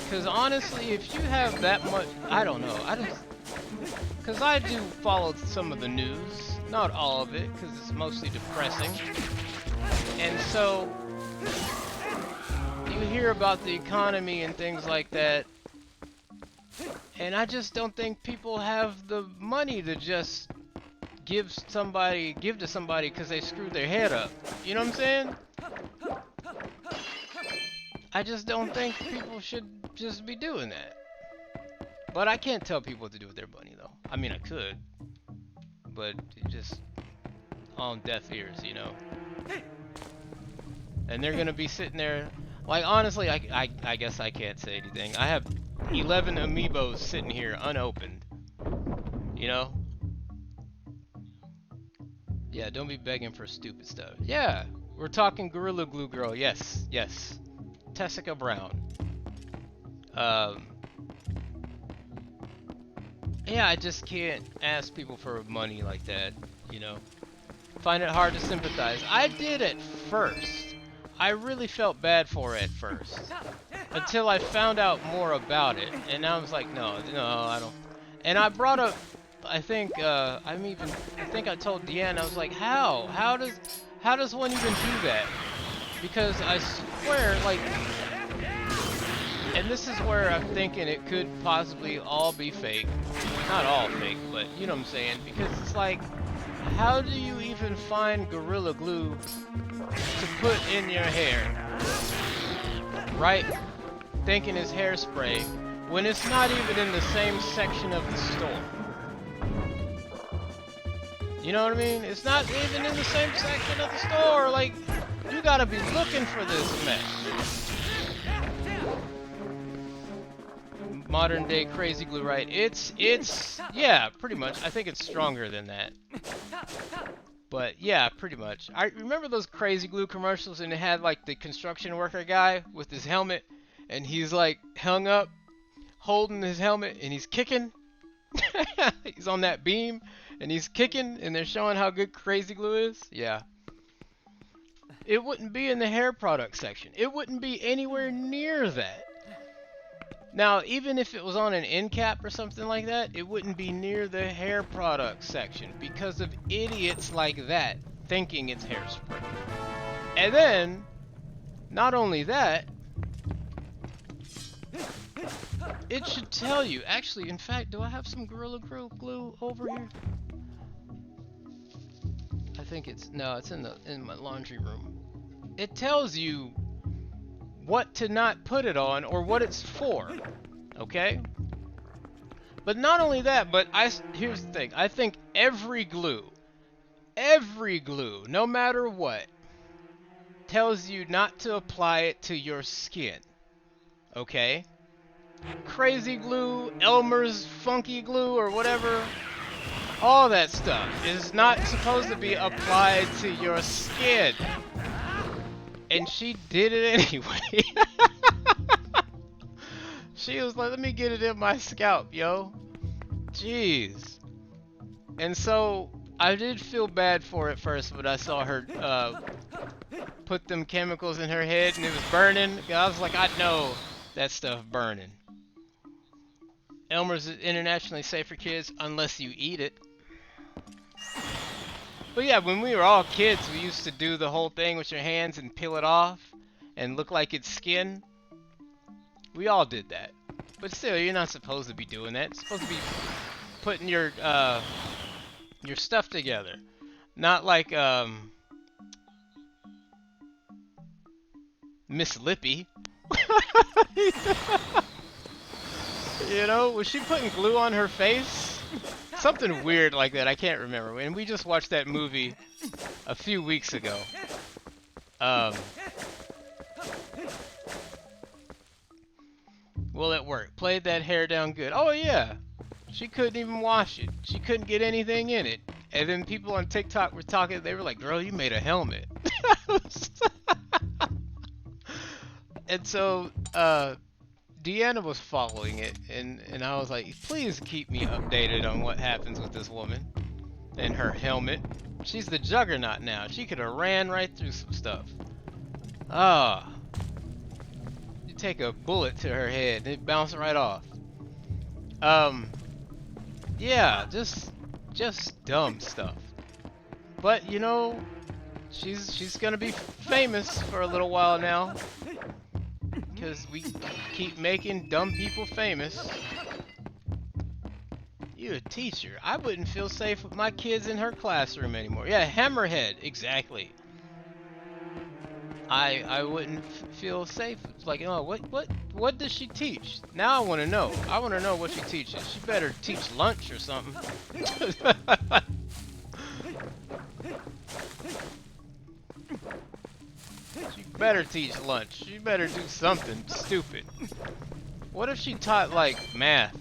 because honestly, if you have that much, I don't know, because I do follow some of the news, not all of it, because it's mostly depressing, and so you hear about the economy and things like that, and I just don't think people have the money to just give to somebody because they screwed their head up. You know what I'm saying? I just don't think people should just be doing that. But I can't tell people what to do with their money, though. I mean, I could, but it just on deaf ears, you know. And they're gonna be sitting there, like, honestly, I guess I can't say anything. I have 11 amiibos sitting here unopened. You know? Yeah, don't be begging for stupid stuff. Yeah, we're talking Gorilla Glue Girl. Yes, yes. Tessica Brown. Yeah, I just can't ask people for money like that, you know. Find it hard to sympathize. I did at first. I really felt bad for it at first. Until I found out more about it. And I was like, no, I don't. And I brought up, I think I think I told Deanne, I was like, how does one even do that? Because I swear, like, and this is where I'm thinking it could possibly all be fake. Not all fake, but you know what I'm saying? Because it's like, how do you even find Gorilla Glue to put in your hair? Right? Thinking it's hairspray, when it's not even in the same section of the store. You know what I mean? It's not even in the same section of the store. Like, you gotta be looking for this mess. Modern day crazy glue, right? It's yeah, pretty much. I think it's stronger than that. But yeah, pretty much. I remember those crazy glue commercials, and it had like the construction worker guy with his helmet, and he's like hung up, holding his helmet, and he's kicking. He's on that beam, and he's kicking, and they're showing how good crazy glue is. Yeah. It wouldn't be in the hair product section. It wouldn't be anywhere near that. Now, even if it was on an end cap or something like that, it wouldn't be near the hair products section because of idiots like that thinking it's hairspray. And then, not only that, it should tell you. Actually, in fact, do I have some Gorilla Glue over here? I think it's it's in my laundry room. It tells you what to not put it on or what it's for. Okay? But not only that, but here's the thing. I think every glue, no matter what, tells you not to apply it to your skin. Okay? Crazy glue, Elmer's funky glue, or whatever, all that stuff is not supposed to be applied to your skin. And she did it anyway. She was like, let me get it in my scalp, yo. Jeez. And so I did feel bad for it first when I saw her put them chemicals in her head and it was burning. I was like, I know that stuff burning. Elmer's is internationally safe for kids unless you eat it. But yeah, when we were all kids, we used to do the whole thing with your hands and peel it off and look like it's skin. We all did that. But still, you're not supposed to be doing that. You're supposed to be putting your stuff together. Not like Miss Lippy. You know, was she putting glue on her face? Something weird like that, I can't remember. And we just watched that movie a few weeks ago. Well, it worked. Played that hair down good. Oh yeah, she couldn't even wash it. She couldn't get anything in it. And then people on TikTok were talking, they were like, girl, you made a helmet. And so, Deanna was following it, and I was like, please keep me updated on what happens with this woman and her helmet. She's the juggernaut now. She could have ran right through some stuff. Ah. You take a bullet to her head and it bounced right off. Yeah, just dumb stuff. But, you know, she's gonna be famous for a little while now. Because we keep making dumb people famous. You're a teacher. I wouldn't feel safe with my kids in her classroom anymore. Yeah, hammerhead, exactly. I wouldn't feel safe. It's like, oh, what does she teach? Now I want to know. I want to know what she teaches. She better teach lunch or something. She better teach lunch. She better do something stupid. What if she taught, like, math?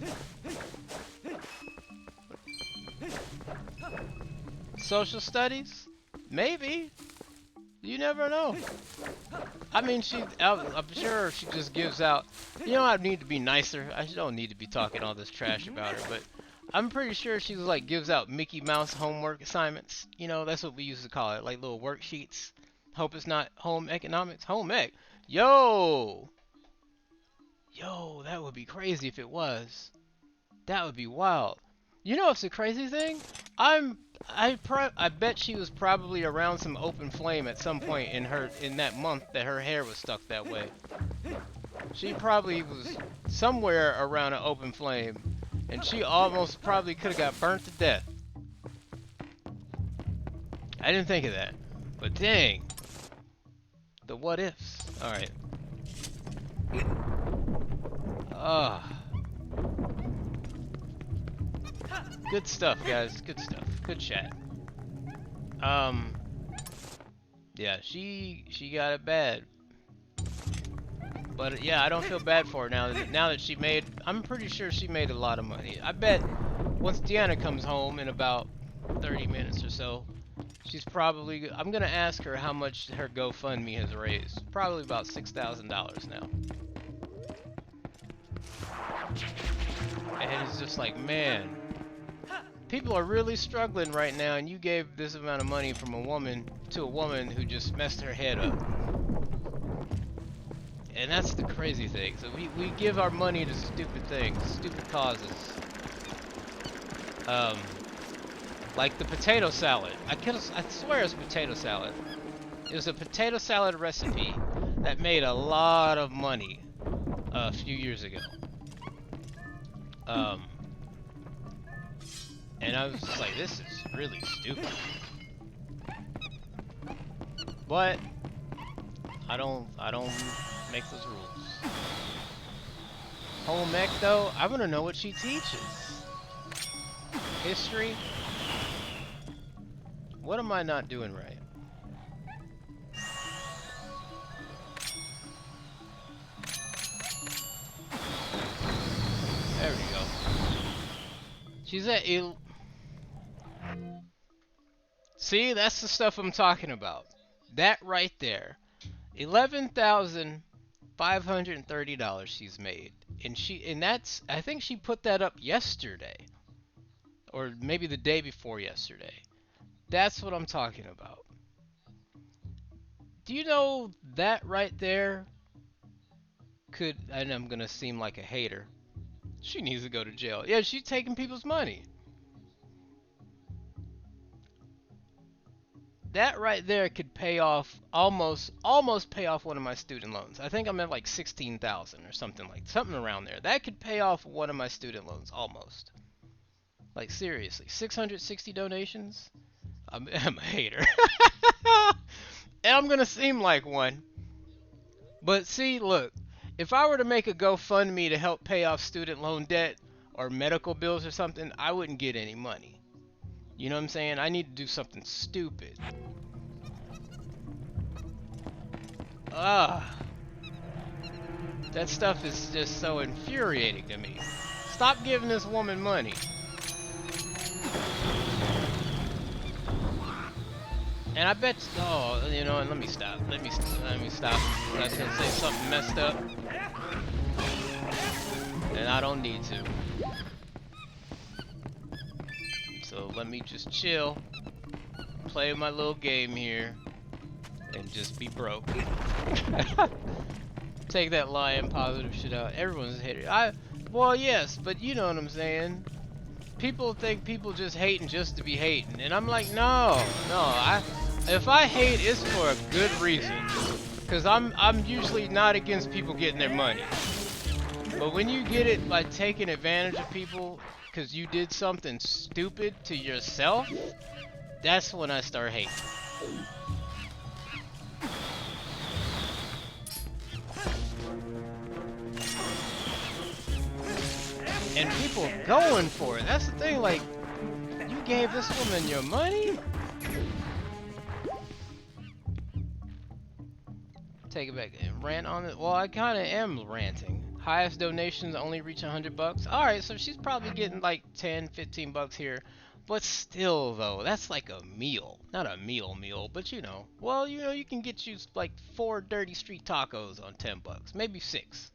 Social studies? Maybe. You never know. I mean, I'm sure she just gives out... You know, I need to be nicer. I don't need to be talking all this trash about her, but I'm pretty sure she like gives out Mickey Mouse homework assignments. You know, that's what we used to call it, like little worksheets. Hope it's not home economics. Home ec. Yo, that would be crazy if it was. That would be wild. You know what's the crazy thing? I bet she was probably around some open flame at some point in that month that her hair was stuck that way. She probably was somewhere around an open flame, and she almost probably could have got burnt to death. I didn't think of that, but dang. The what ifs. Alright. Good stuff, guys. Good stuff. Good chat. Yeah, she got it bad. But yeah, I don't feel bad for her now that she made... I'm pretty sure she made a lot of money. I bet once Deanna comes home in about 30 minutes or so, she's probably... I'm gonna ask her how much her GoFundMe has raised. Probably about $6,000 now. And it's just like, man, people are really struggling right now, and you gave this amount of money from a woman to a woman who just messed her head up. And that's the crazy thing. So we give our money to stupid things, stupid causes. Like the potato salad. I swear it's potato salad. It was a potato salad recipe that made a lot of money a few years ago. And I was just like, this is really stupid. But I don't make those rules. Home ec though, I want to know what she teaches. History. What am I not doing right? There we go. She's at See, that's the stuff I'm talking about. That right there. $11,530 she's made. And that's, I think she put that up yesterday. Or maybe the day before yesterday. That's what I'm talking about. Do you know that right there could, and I'm gonna seem like a hater, she needs to go to jail. Yeah, she's taking people's money. That right there could pay off, almost pay off one of my student loans. I think I'm at like 16,000 or something around there. That could pay off one of my student loans, almost. Like seriously, 660 donations? I'm a hater. And I'm gonna seem like one. But see, look, if I were to make a GoFundMe to help pay off student loan debt or medical bills or something, I wouldn't get any money. You know what I'm saying? I need to do something stupid. Ugh. That stuff is just so infuriating to me. Stop giving this woman money. And I bet, oh, you know, let me stop. Let me stop. I was gonna say something messed up. And I don't need to. So let me just chill, play my little game here, and just be broke. Take that lying positive shit out. Everyone's a hater. Well, yes, but you know what I'm saying. People think people just hating just to be hating, and I'm like, no. If I hate, it's for a good reason, because I'm usually not against people getting their money. But when you get it by taking advantage of people because you did something stupid to yourself, that's when I start hating. And people going for it. That's the thing, like, you gave this woman your money? Take it back and rant on it. Well, I kind of am ranting. Highest donations only reach $100. Alright, so she's probably getting like 10, 15 bucks here. But still though, that's like a meal. Not a meal, but you know. Well, you know, you can get you like 4 dirty street tacos on 10 bucks. Maybe 6.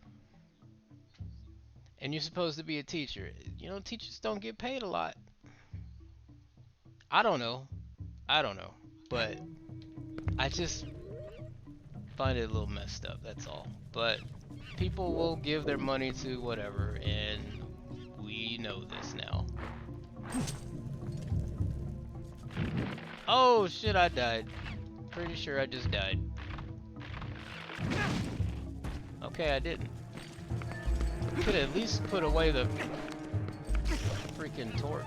And you're supposed to be a teacher. You know, teachers don't get paid a lot. I don't know. But I just find it a little messed up, that's all. But people will give their money to whatever, and we know this now. Oh shit, I died. Pretty sure I just died. Okay, I didn't. Could at least put away the freaking torch.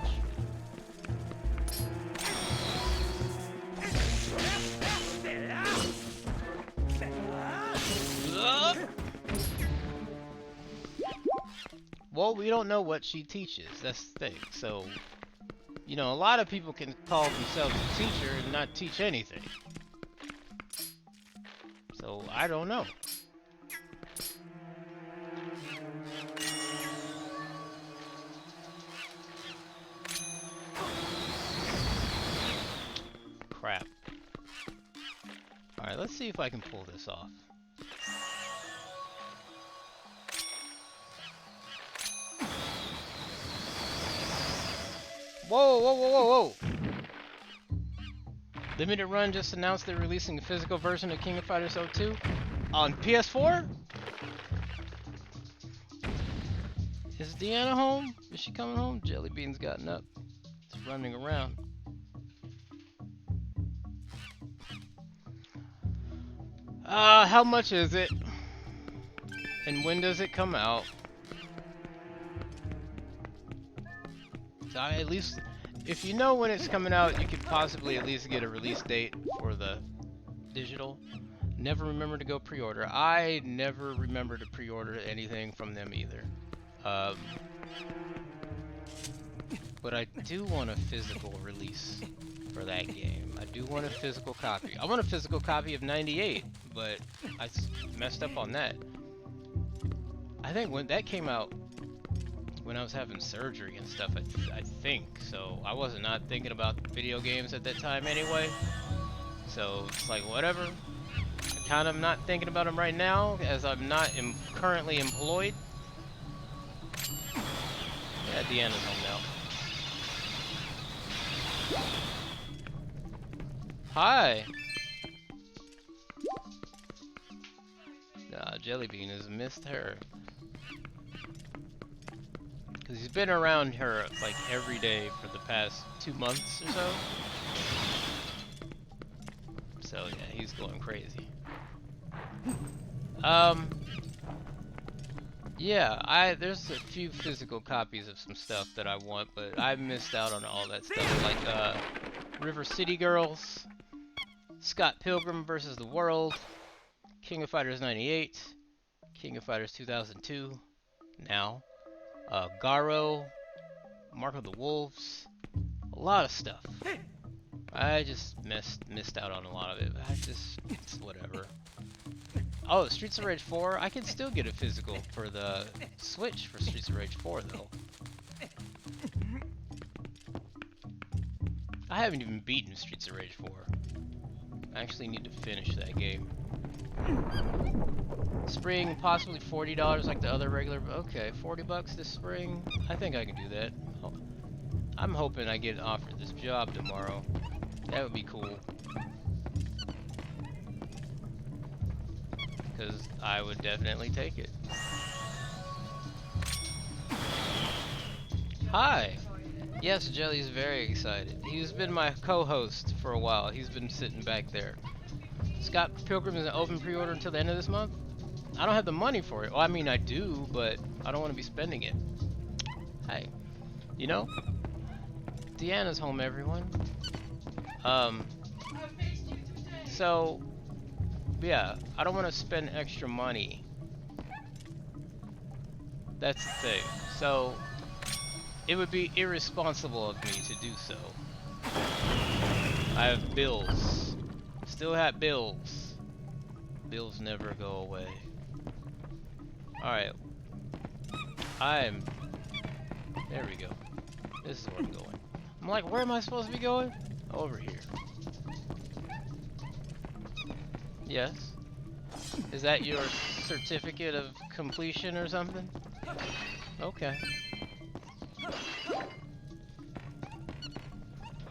Well, we don't know what she teaches. That's the thing. So, you know, a lot of people can call themselves a teacher and not teach anything. So, I don't know. Crap. Alright, let's see if I can pull this off. Whoa. Limited Run just announced they're releasing a physical version of King of Fighters 02 on PS4? Is Deanna home? Is she coming home? Jellybean's gotten up. It's running around. How much is it? And when does it come out? So at least, if you know when it's coming out, you could possibly at least get a release date for the digital. Never remember to go pre-order. I never remember to pre-order anything from them either. But I do want a physical release for that game. I do want a physical copy. I want a physical copy of 98, but I messed up on that. I think when that came out, when I was having surgery and stuff, I think. So I was not thinking about video games at that time anyway. So it's like, whatever. I'm kind of not thinking about them right now, as I'm not currently employed. Yeah, Deanna's home now. Hi! Nah, Jellybean has missed her. Because he's been around her like every day for the past 2 months or so. So yeah, he's going crazy. Yeah, there's a few physical copies of some stuff that I want, but I missed out on all that stuff, like River City Girls, Scott Pilgrim vs. the World, King of Fighters 98, King of Fighters 2002, now, Garo, Mark of the Wolves, a lot of stuff. I just missed out on a lot of it. It's whatever. Oh, Streets of Rage 4? I can still get a physical for the Switch for Streets of Rage 4, though. I haven't even beaten Streets of Rage 4. I actually need to finish that game. Spring, possibly $40 like the other regular. Okay, 40 bucks this spring. I think I can do that. I'm hoping I get offered this job tomorrow. That would be cool. Because I would definitely take it. Hi! Yes, Jelly's very excited. He's been my co-host for a while. He's been sitting back there. Scott Pilgrim is an open pre-order until the end of this month? I don't have the money for it. Well, I mean, I do, but I don't want to be spending it. Hey, you know? Deanna's home, everyone. So... yeah, I don't want to spend extra money. That's the thing. So, it would be irresponsible of me to do so. I have bills. Still have bills. Bills never go away. Alright. There we go. This is where I'm going. I'm like, where am I supposed to be going? Over here. Yes. Is that your certificate of completion or something? Okay.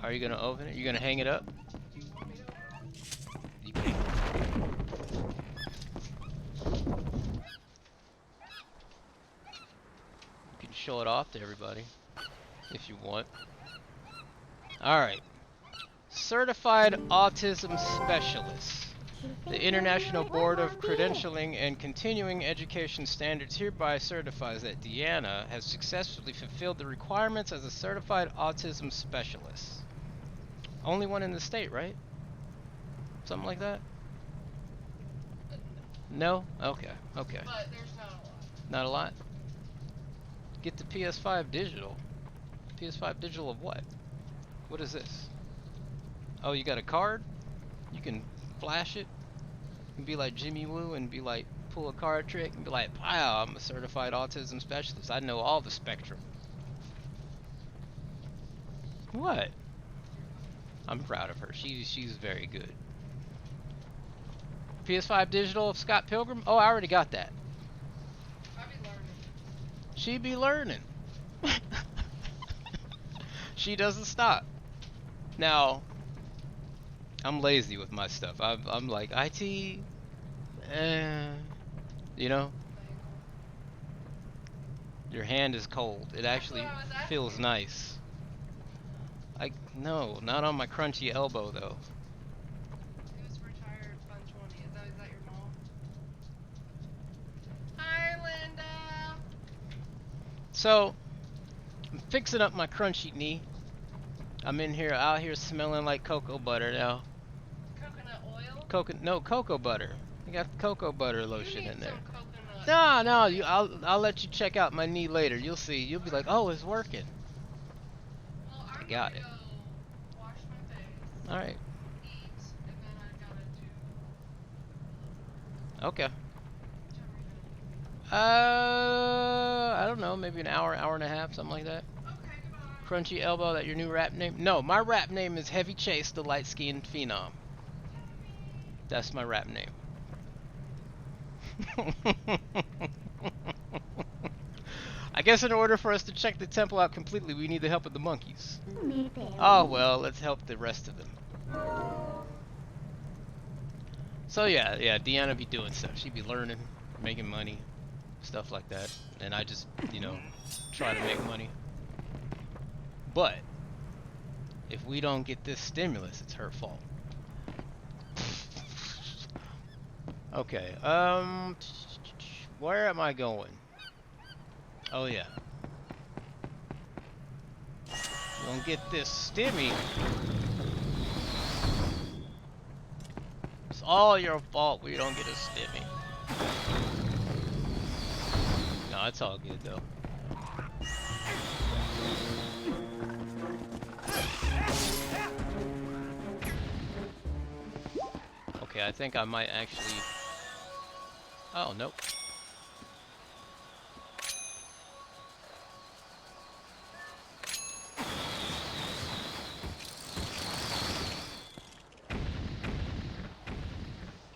Are you gonna open it? You gonna hang it up? You can. You can show it off to everybody if you want. Alright. Certified Autism Specialist. The International Board of Credentialing and Continuing Education Standards hereby certifies that Deanna has successfully fulfilled the requirements as a certified autism specialist. Only one in the state, right? Something like that? No? Okay, okay. But there's not a lot. Not a lot? Get the PS5 digital. PS5 digital of what? What is this? Oh, you got a card? You can flash it and be like Jimmy Woo and be like, pull a card trick and be like, wow, I'm a certified autism specialist. I know all the spectrum. What? I'm proud of her. She's very good. PS5 digital of Scott Pilgrim? Oh, I already got that. I be learning. She be learning. She doesn't stop. Now, I'm lazy with my stuff. I'm like, IT, you know? Your hand is cold. It actually what I was feels asking. nice. No, not on my crunchy elbow though. Who's retired Fun 20? Is that your mom? Hi, Linda. So, I'm fixing up my crunchy knee. I'm out here smelling like cocoa butter now. Coconut oil? No, cocoa butter. I got cocoa butter You lotion need in there. some coconut No, no, oil. I'll let you check out my knee later. You'll see. You'll be like, oh, it's working. Well, I I'm got gonna it. go wash my face, All right. eat, and then I gotta do. Okay. What time are you gonna leave? I don't know, maybe an hour, hour and a half, something like that. Okay, goodbye. Crunchy Elbow, that your new rap name? No, my rap name is Heavy Chase, the light-skinned phenom. That's my rap name. I guess in order for us to check the temple out completely, we need the help of the monkeys. Oh well, let's help the rest of them. So yeah, Deanna be doing stuff. She be learning, making money, stuff like that. And I just, try to make money. But if we don't get this stimulus, it's her fault. Okay, where am I going? Oh yeah. We don't get this stimmy. It's all your fault we don't get a stimmy. No, it's all good though. Okay, I think I might actually... Oh, nope.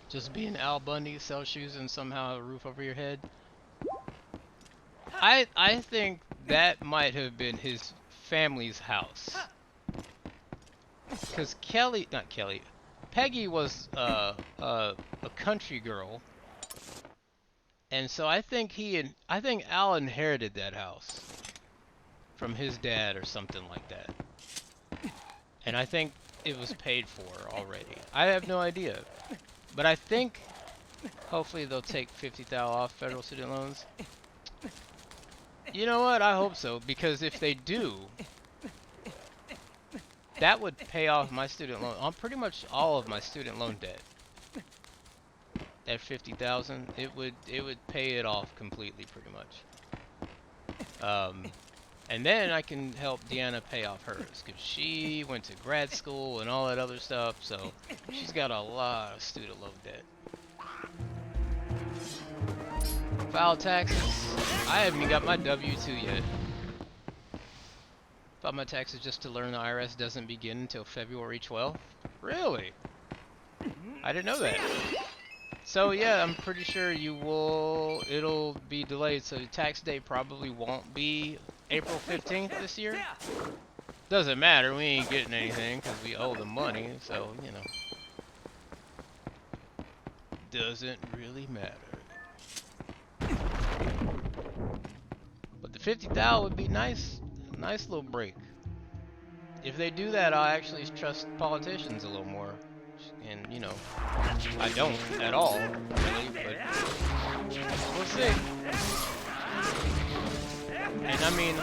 Just being Al Bundy, sell shoes and somehow a roof over your head. I think that might have been his family's house. Cause Peggy was a country girl, and so I think Al inherited that house from his dad or something like that. And I think it was paid for already. I have no idea, but I think hopefully they'll take 50,000 off federal student loans. You know what? I hope so, because if they do, that would pay off my student loan on pretty much all of my student loan debt. At 50,000, it would pay it off completely, pretty much. And then I can help Deanna pay off hers, because she went to grad school and all that other stuff, so she's got a lot of student loan debt. File taxes. I haven't even got my W-2 yet. Filed my taxes just to learn the IRS doesn't begin until February 12th. Really? I didn't know that. So yeah, I'm pretty sure it'll be delayed, so tax day probably won't be April 15th this year. Doesn't matter, we ain't getting anything because we owe the money, so, doesn't really matter. But the 50,000 would be nice, a nice little break. If they do that, I'll actually trust politicians a little more. And, I don't at all, really, but we'll see. And I mean,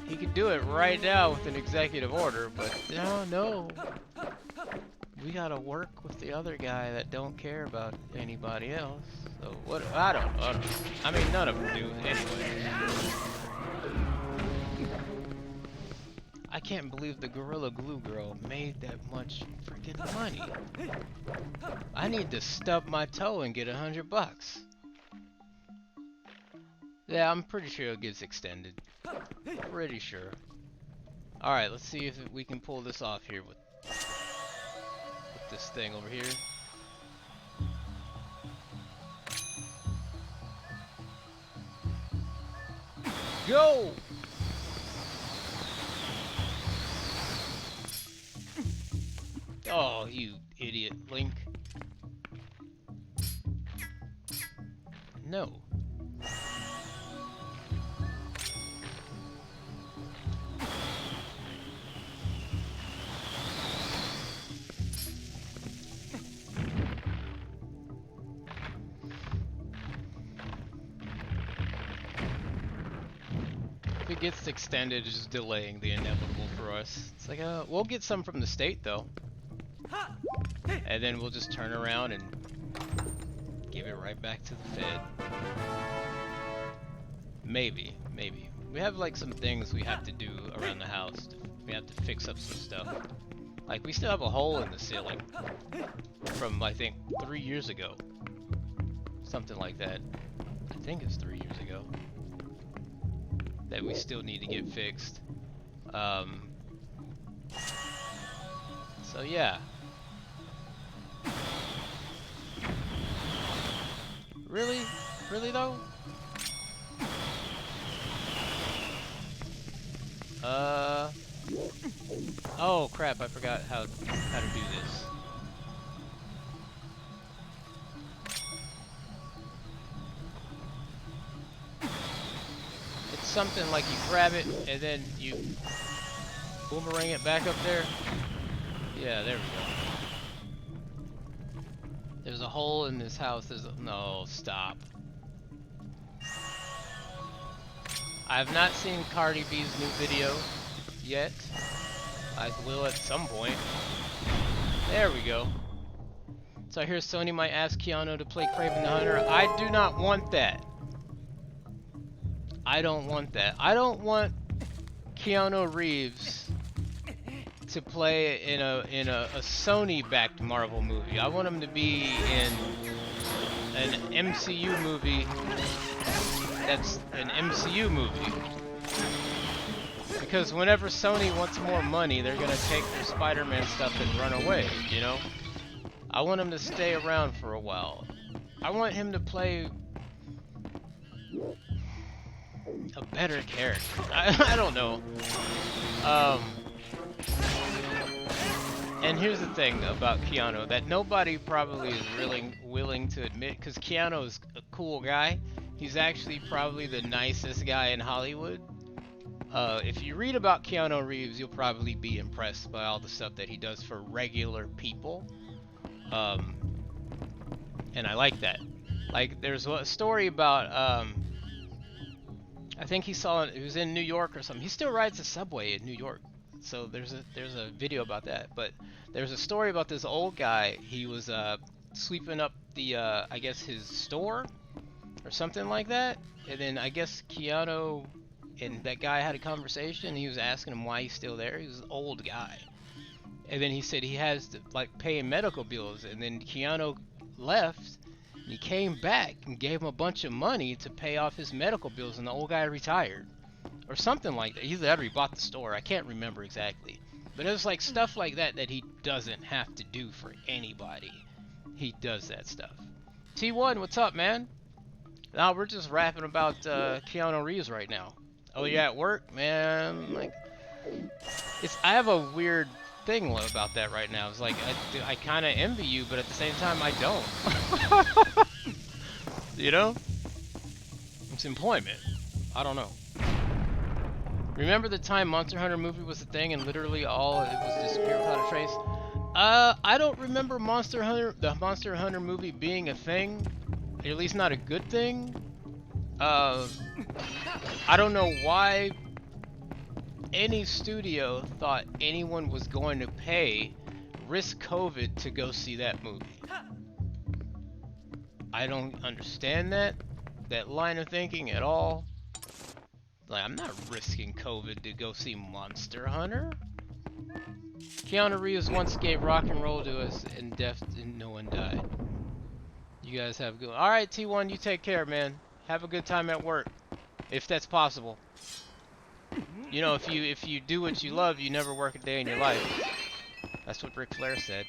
he could do it right now with an executive order, but no. We gotta work with the other guy that don't care about anybody else. So what? I don't know. I mean, none of them do anyway. I can't believe the Gorilla Glue Girl made that much freaking money. I need to stub my toe and get $100. Yeah, I'm pretty sure it gets extended. Pretty sure. Alright, let's see if we can pull this off here with this thing over here. Go! Oh, you idiot, Link. No. if it gets extended, it's just delaying the inevitable for us. It's like, we'll get some from the state though, and then we'll just turn around and give it right back to the Fed. Maybe, maybe. We have like some things we have to do around the house. We have to fix up some stuff. Like we still have a hole in the ceiling from I think 3 years ago. Something like that. I think it's 3 years ago. That we still need to get fixed. So yeah. Really? Really though? Oh crap, I forgot how to do this. It's something like you grab it and then you boomerang it back up there. Yeah, there we go. There's a hole in this house. No, stop. I have not seen Cardi B's new video yet. I will at some point. There we go. So I hear Sony might ask Keanu to play Kraven the Hunter. I do not want that. I don't want that. I don't want Keanu Reeves to play in a Sony-backed Marvel movie. I want him to be in an MCU movie that's an MCU movie. Because whenever Sony wants more money, they're gonna take their Spider-Man stuff and run away, you know? I want him to stay around for a while. I want him to play a better character. I don't know. And here's the thing about Keanu that nobody probably is really willing to admit, because Keanu is a cool guy. He's actually probably the nicest guy in Hollywood. If you read about Keanu Reeves, you'll probably be impressed by all the stuff that he does for regular people. And I like that. Like, there's a story about, I think he was in New York or something. He still rides the subway in New York. So there's a video about that. But there's a story about this old guy. He was sweeping up the I guess his store or something like that. And then I guess Keanu and that guy had a conversation. He was asking him why he's still there. He was an old guy. And then he said he has to like pay medical bills. And then Keanu left. And he came back and gave him a bunch of money to pay off his medical bills. And the old guy retired. Or something like that. Either he bought the store. I can't remember exactly. But it was like stuff like that that he doesn't have to do for anybody. He does that stuff. T1, what's up, man? Now we're just rapping about Keanu Reeves right now. Oh, yeah, at work, man. Like, I have a weird thing about that right now. It's like I kind of envy you, but at the same time I don't. You know? It's employment. I don't know. Remember the time Monster Hunter movie was a thing and literally all it was disappeared without a trace? I don't remember the Monster Hunter movie being a thing. At least not a good thing. I don't know why any studio thought anyone was going to risk COVID to go see that movie. I don't understand that line of thinking at all. Like, I'm not risking COVID to go see Monster Hunter. Keanu Reeves once gave rock and roll to us and no one died. You guys have a good one. Alright, T1, you take care, man. Have a good time at work. If that's possible. You know, if you do what you love, you never work a day in your life. That's what Ric Flair said.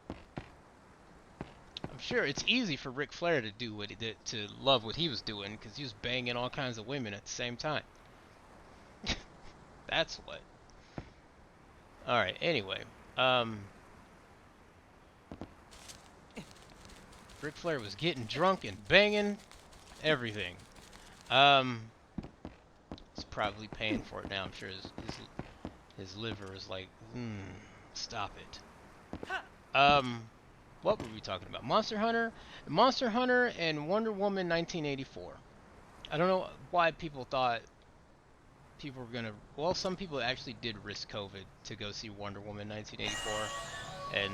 I'm sure it's easy for Ric Flair to do what he did, to love what he was doing, because he was banging all kinds of women at the same time. That's what. Alright, anyway. Ric Flair was getting drunk and banging everything. He's probably paying for it now. I'm sure his liver is like, stop it. What were we talking about? Monster Hunter? Monster Hunter and Wonder Woman 1984. I don't know why people thought people were gonna. Well, some people actually did risk COVID to go see Wonder Woman 1984, and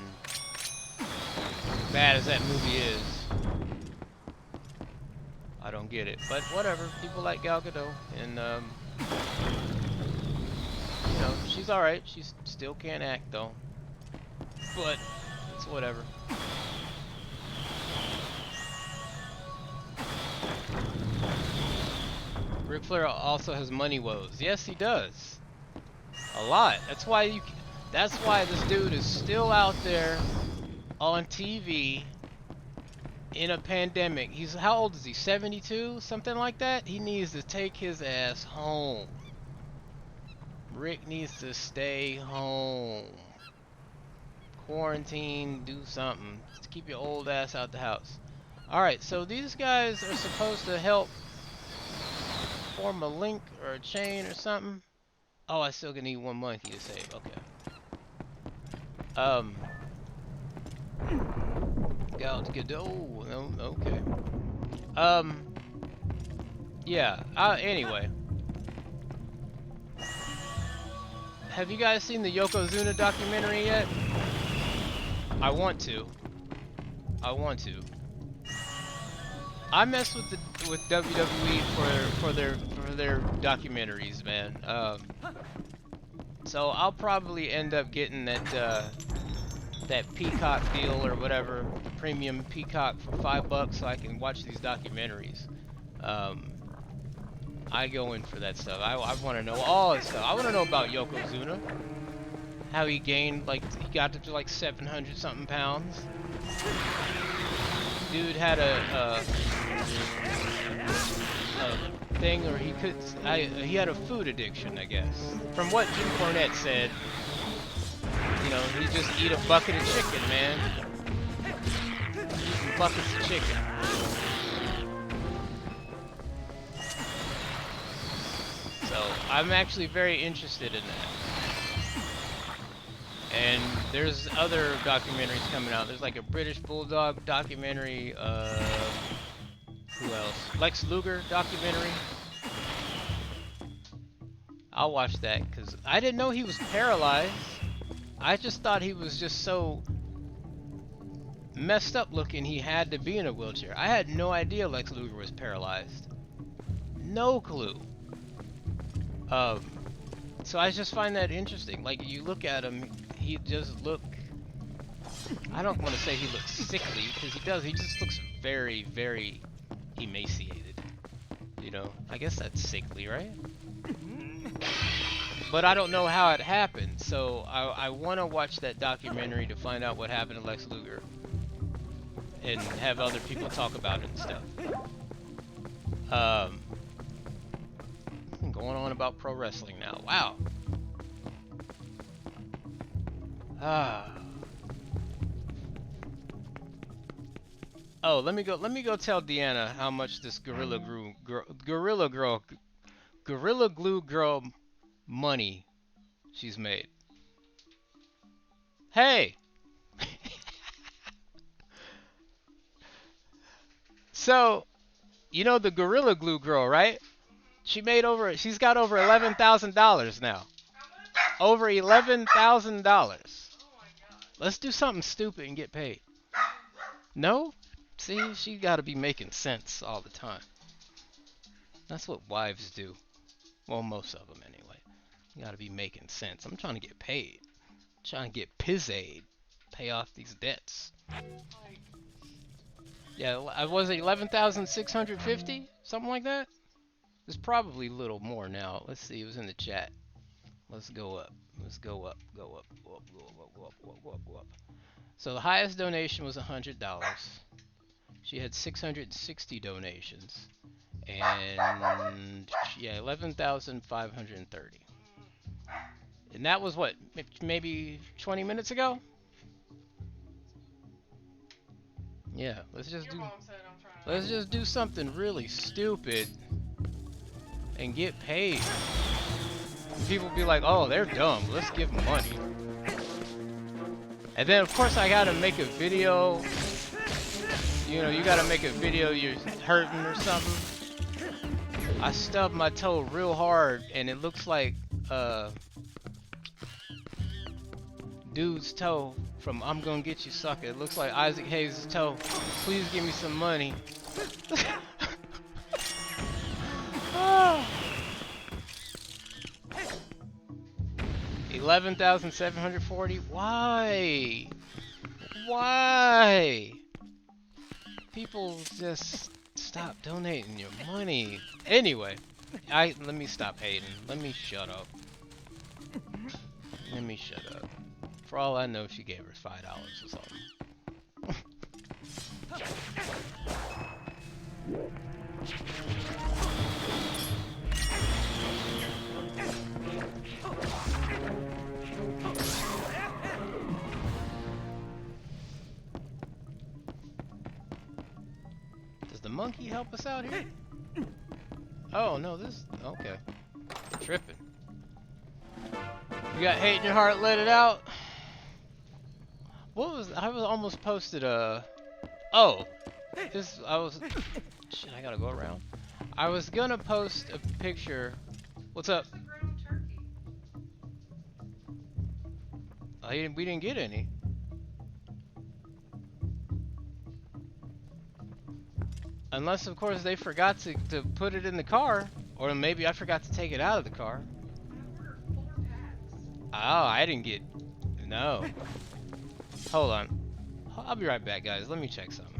bad as that movie is, I don't get it. But whatever. People like Gal Gadot, and you know, she's all right. She still can't act though, but it's whatever. Ric Flair also has money woes. Yes, he does. A lot. That's why you. That's why this dude is still out there on TV in a pandemic. He's how old is he? 72, something like that. He needs to take his ass home. Rick needs to stay home. Quarantine. Do something. Just keep your old ass out the house. All right. So these guys are supposed to help form a link or a chain or something. Oh, I still gonna need one monkey to save. Okay. Gal Gadot. No, okay. Yeah. Anyway. Have you guys seen the Yokozuna documentary yet? I want to. I mess with WWE for their documentaries, man. So I'll probably end up getting that Peacock deal or whatever, the premium Peacock for $5 so I can watch these documentaries. I go in for that stuff. I want to know all this stuff. I want to know about Yokozuna. How he gained, like, he got to like 700 something pounds. Dude had a thing, or he had a food addiction, I guess. From what Jim Cornette said, you know, he just eat a bucket of chicken, man. Eating buckets of chicken. So I'm actually very interested in that. And there's other documentaries coming out. There's like a British Bulldog documentary. Who else? Lex Luger documentary. I'll watch that because I didn't know he was paralyzed. I just thought he was just so messed up looking he had to be in a wheelchair. I had no idea Lex Luger was paralyzed. No clue. So I just find that interesting. Like, you look at him, he just look, I don't want to say he looks sickly, because he does. He just looks very, very emaciated. You know, I guess that's sickly, right? But I don't know how it happened, so I want to watch that documentary to find out what happened to Lex Luger. And have other people talk about it and stuff. Going on about pro wrestling now. Wow. Oh, let me go tell Deanna how much this Gorilla Glue girl money she's made. Hey. So, you know the Gorilla Glue girl, right? She's got over $11,000 now. Over $11,000. Let's do something stupid and get paid. No? See, she gotta be making sense all the time. That's what wives do. Well, most of them anyway. You gotta be making sense. I'm trying to get paid. I'm trying to get Piz-Aid. Pay off these debts. Yeah, I was 11,650? Something like that? It's probably a little more now. Let's see, it was in the chat. Let's go up. Let's go up. Go up. Go up. Go up. Go up. Go up. Go up. Go up. So the highest donation was $100. She had 660 donations. And yeah, 11,530. And that was what? Maybe 20 minutes ago? Yeah, let's just do something really stupid and get paid. People be like, oh, they're dumb, let's give them money. And then of course I gotta make a video. You know, you gotta make a video you're hurting or something. I stubbed my toe real hard, and it looks like dude's toe from I'm Gonna Get You Sucker. It looks like Isaac Hayes' toe. Please give me some money. 11,740. Why? Why? People just stop donating your money. Anyway, let me stop hating. Let me shut up. Let me shut up. For all I know, she gave her $5 or something. Does the monkey help us out here? Oh no, this okay. Tripping. You got hate in your heart, let it out. What was I was almost posted oh, this I was shit, I gotta go around. I was gonna post a picture. What's up? We didn't get any. Unless, of course, they forgot to put it in the car. Or maybe I forgot to take it out of the car. Oh, I didn't get... No. Hold on. I'll be right back, guys. Let me check something.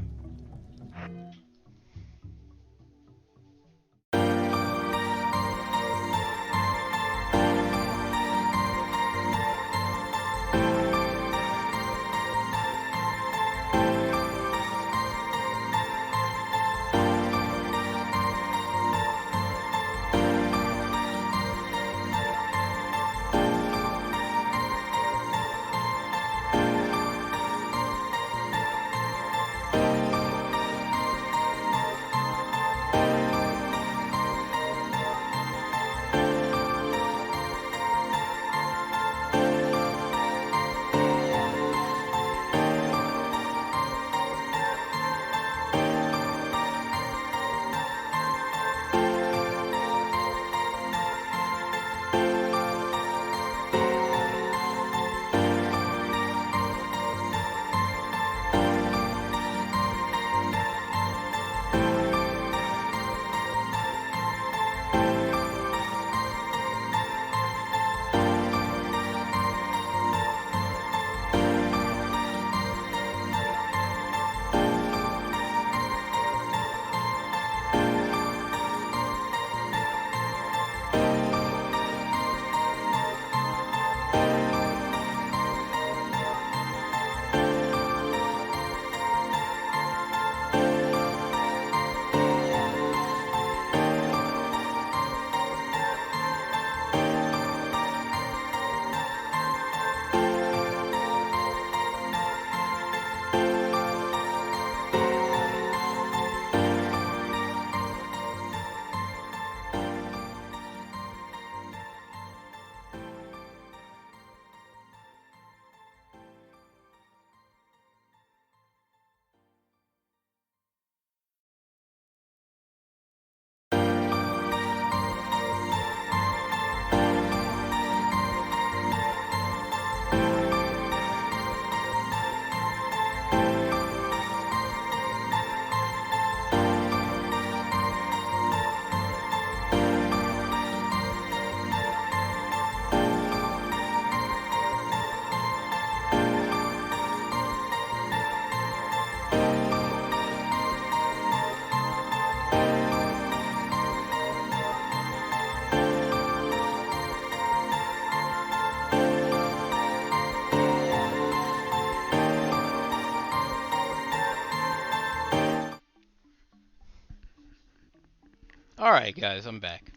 Alright guys, I'm back.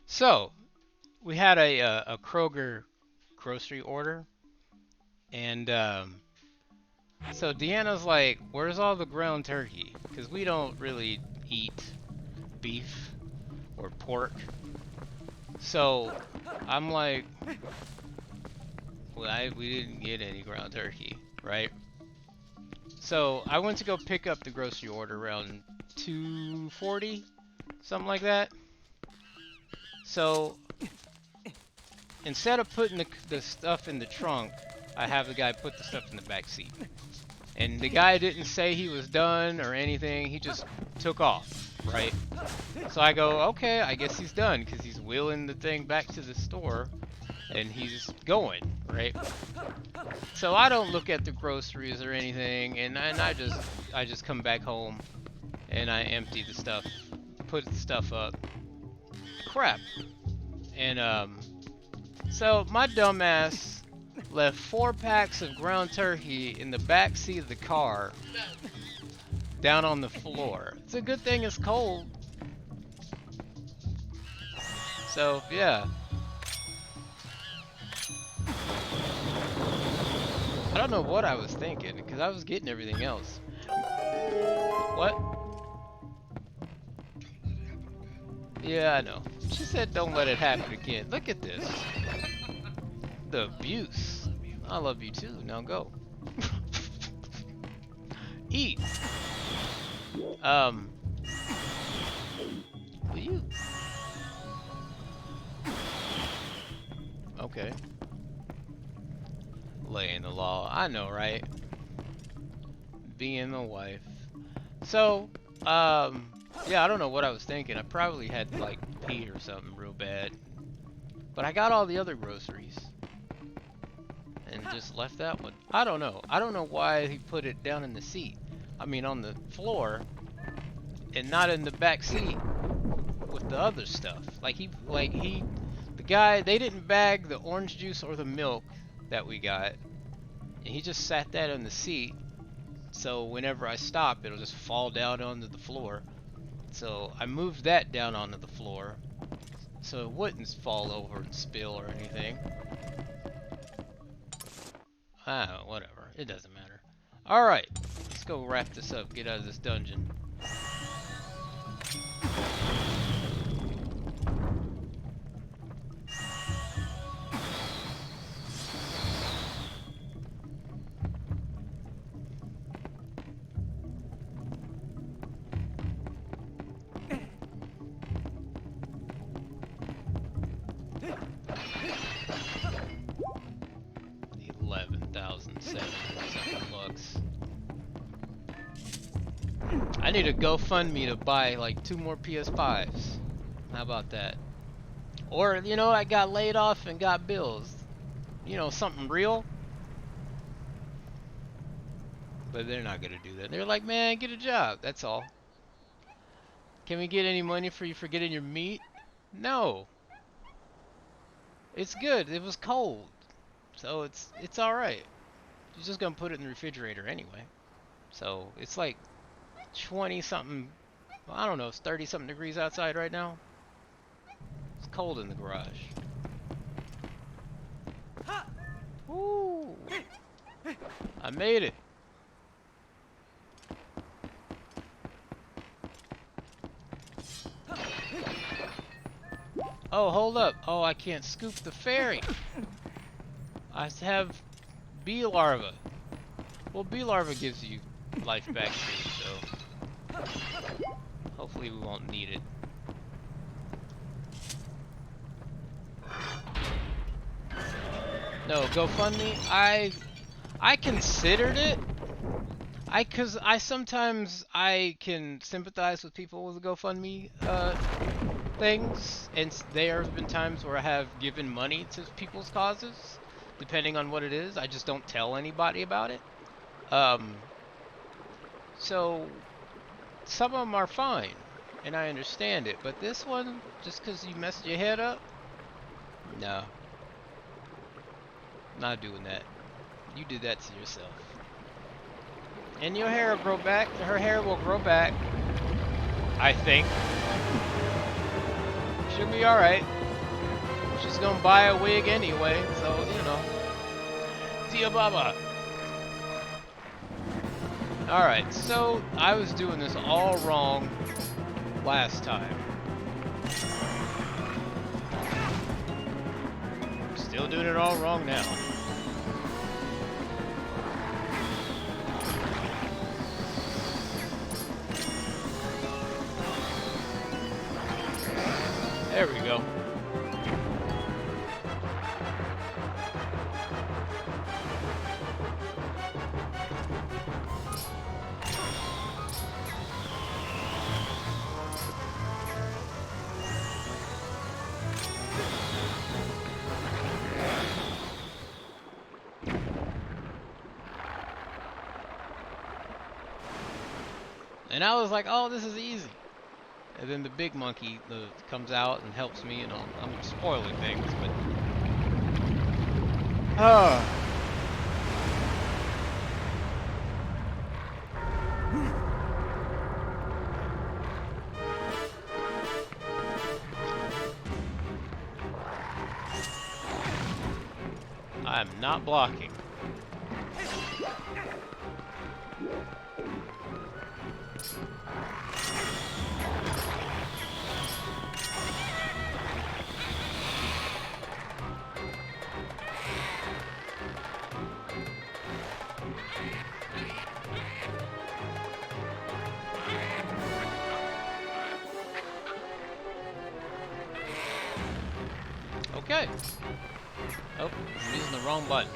So, we had a Kroger grocery order, and so Deanna's like, where's all the ground turkey? Because we don't really eat beef or pork. So, I'm like, well, we didn't get any ground turkey, right? So, I went to go pick up the grocery order around 2:40, something like that. So instead of putting the stuff in the trunk, I have the guy put the stuff in the back seat. And the guy didn't say he was done or anything. He just took off, right? So I go, okay, I guess he's done because he's wheeling the thing back to the store and he's going, right? So I don't look at the groceries or anything, and I just come back home and I empty the stuff, put the stuff up. Crap. And so my dumbass left 4 packs of ground turkey in the back seat of the car down on the floor. It's a good thing it's cold. So, yeah. I don't know what I was thinking, because I was getting everything else. What? Yeah, I know. She said don't let it happen again. Look at this. The abuse. I love you too. Now go. Eat. Will you? Okay. Laying the law. I know, right? Being the wife. So, yeah, I don't know what I was thinking. I probably had like pee or something real bad. But I got all the other groceries. And just left that one. I don't know. I don't know why he put it down in the seat. I mean on the floor. And not in the back seat with the other stuff. The guy, they didn't bag the orange juice or the milk that we got. And he just sat that on the seat. So whenever I stop, it'll just fall down onto the floor. So I moved that down onto the floor so it wouldn't fall over and spill or anything. Ah, whatever. It doesn't matter. Alright, let's go wrap this up, get out of this dungeon. $11,700 I need a GoFundMe to buy like 2 more PS5s. How about that? Or, you know, I got laid off and got bills. You know, something real. But they're not gonna do that. They're like, man, get a job. That's all. Can we get any money for you for getting your meat? No. It's good. It was cold. So it's alright. You're just gonna put it in the refrigerator anyway. So it's like 20 something, well, I don't know, it's 30 something degrees outside right now. It's cold in the garage. Woo! I made it. Oh, hold up. Oh, I can't scoop the fairy. I have bee larva. Well, bee larva gives you life back too, so hopefully we won't need it. No, GoFundMe, I considered it. Cause I sometimes I can sympathize with people with the GoFundMe things, and there have been times where I have given money to people's causes, depending on what it is. I just don't tell anybody about it. So some of them are fine, and I understand it, but this one, just because you messed your head up, no, not doing that. You did that to yourself. And your hair will grow back. Her hair will grow back, I think. She'll be alright. She's gonna buy a wig anyway, so, you know. See ya, Baba. Alright, so I was doing this all wrong last time. Still doing it all wrong now. There we go. And I was like, oh, this is easy. And then the big monkey comes out and helps me, and I'm spoiling things, but... Oh. I'm not blocking. Okay. Oh, I'm using the wrong button.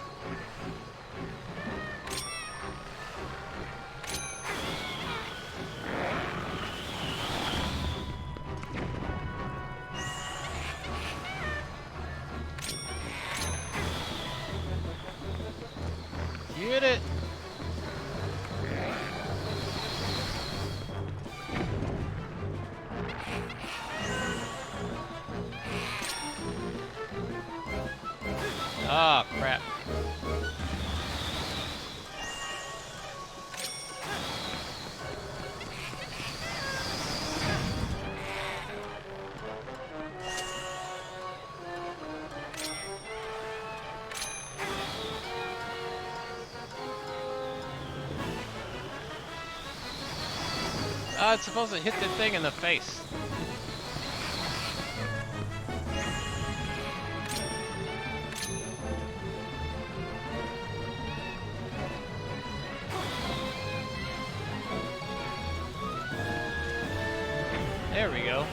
Get it! Ah, crap. Ah, it's supposed to hit the thing in the face. There we go.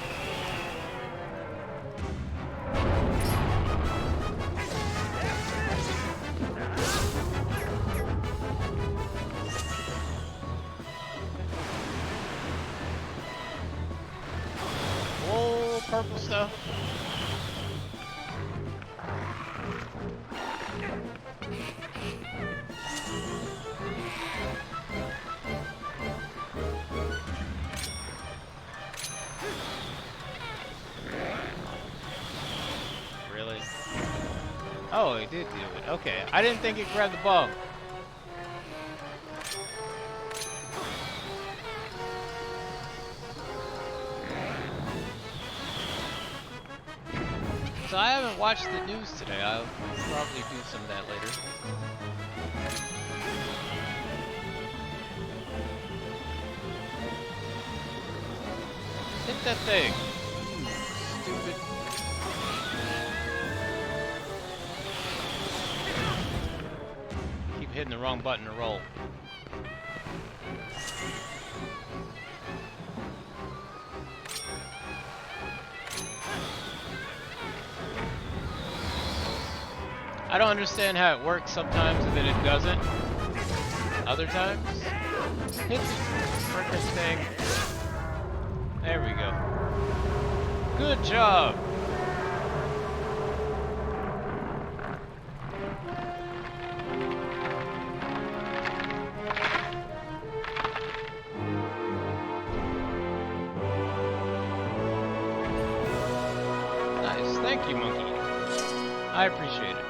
Whoa, purple stuff. Really? Oh, it did do it. Okay, I didn't think it grabbed the bug. So I haven't watched the news today. I'll probably do some of that later. Hit that thing. Stupid. Keep hitting the wrong button to roll. I don't understand how it works sometimes and then it doesn't. Other times, hit the frickin' thing. There we go. Good job. Nice, thank you, monkey. I appreciate it.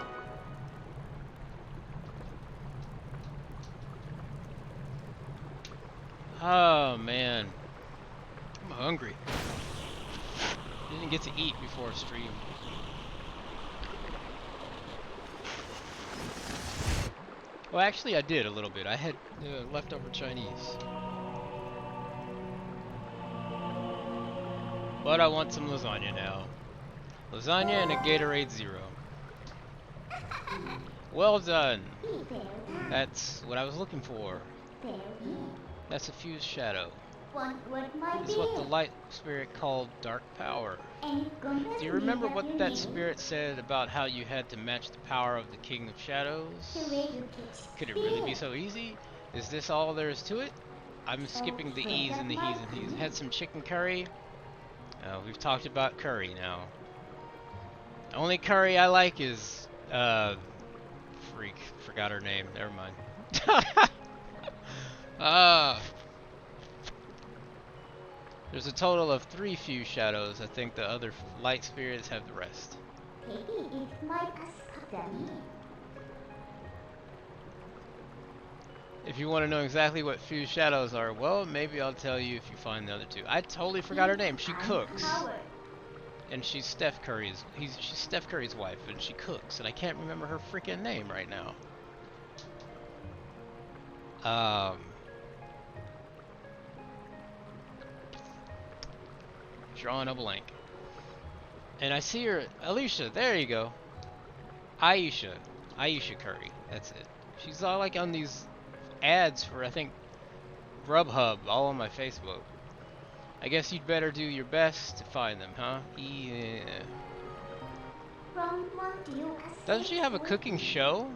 Oh man, I'm hungry. Didn't get to eat before stream. Well, actually, I did a little bit. I had leftover Chinese, but I want some lasagna now. Lasagna and a Gatorade Zero. Well done. That's what I was looking for. That's a fused shadow. It's what the light spirit called dark power. Do you remember what that spirit said about how you had to match the power of the King of Shadows? Could it really be so easy? Is this all there is to it? I'm skipping the E's and the He's and He's. Had some chicken curry. We've talked about curry now. The only curry I like is, forgot her name. Never mind. There's a total of 3 fused shadows. I think the other light spirits have the rest. If you want to know exactly what fused shadows are, well, maybe I'll tell you if you find the other 2. I totally forgot her name. She cooks. And she's Steph Curry's she's Steph Curry's wife, and she cooks, and I can't remember her freaking name right now. Drawing a blank. And I see her, Alicia, there you go. Aisha Curry, that's it. She's all like on these ads for, I think, Grubhub, all on my Facebook. I guess you'd better do your best to find them, huh? Yeah. Doesn't she have a cooking show?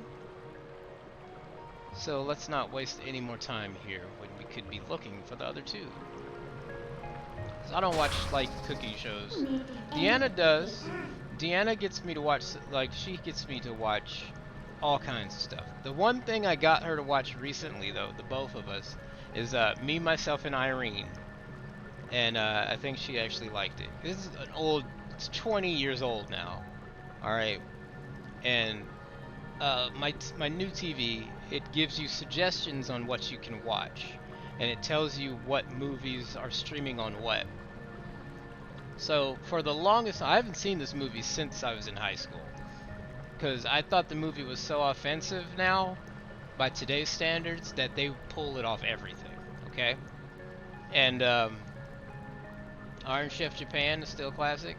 So let's not waste any more time here when we could be looking for the other 2. 'Cause I don't watch like cooking shows. Deanna does. Deanna gets me to watch, like, she gets me to watch all kinds of stuff. The one thing I got her to watch recently, though, the both of us, is Me, Myself, and Irene. And I think she actually liked it. This is an old, it's 20 years old now. Alright. And my new TV, it gives you suggestions on what you can watch. And it tells you what movies are streaming on what. So for the longest, I haven't seen this movie since I was in high school. Because I thought the movie was so offensive now, by today's standards, that they pull it off everything. Okay? And Iron Chef Japan is still classic.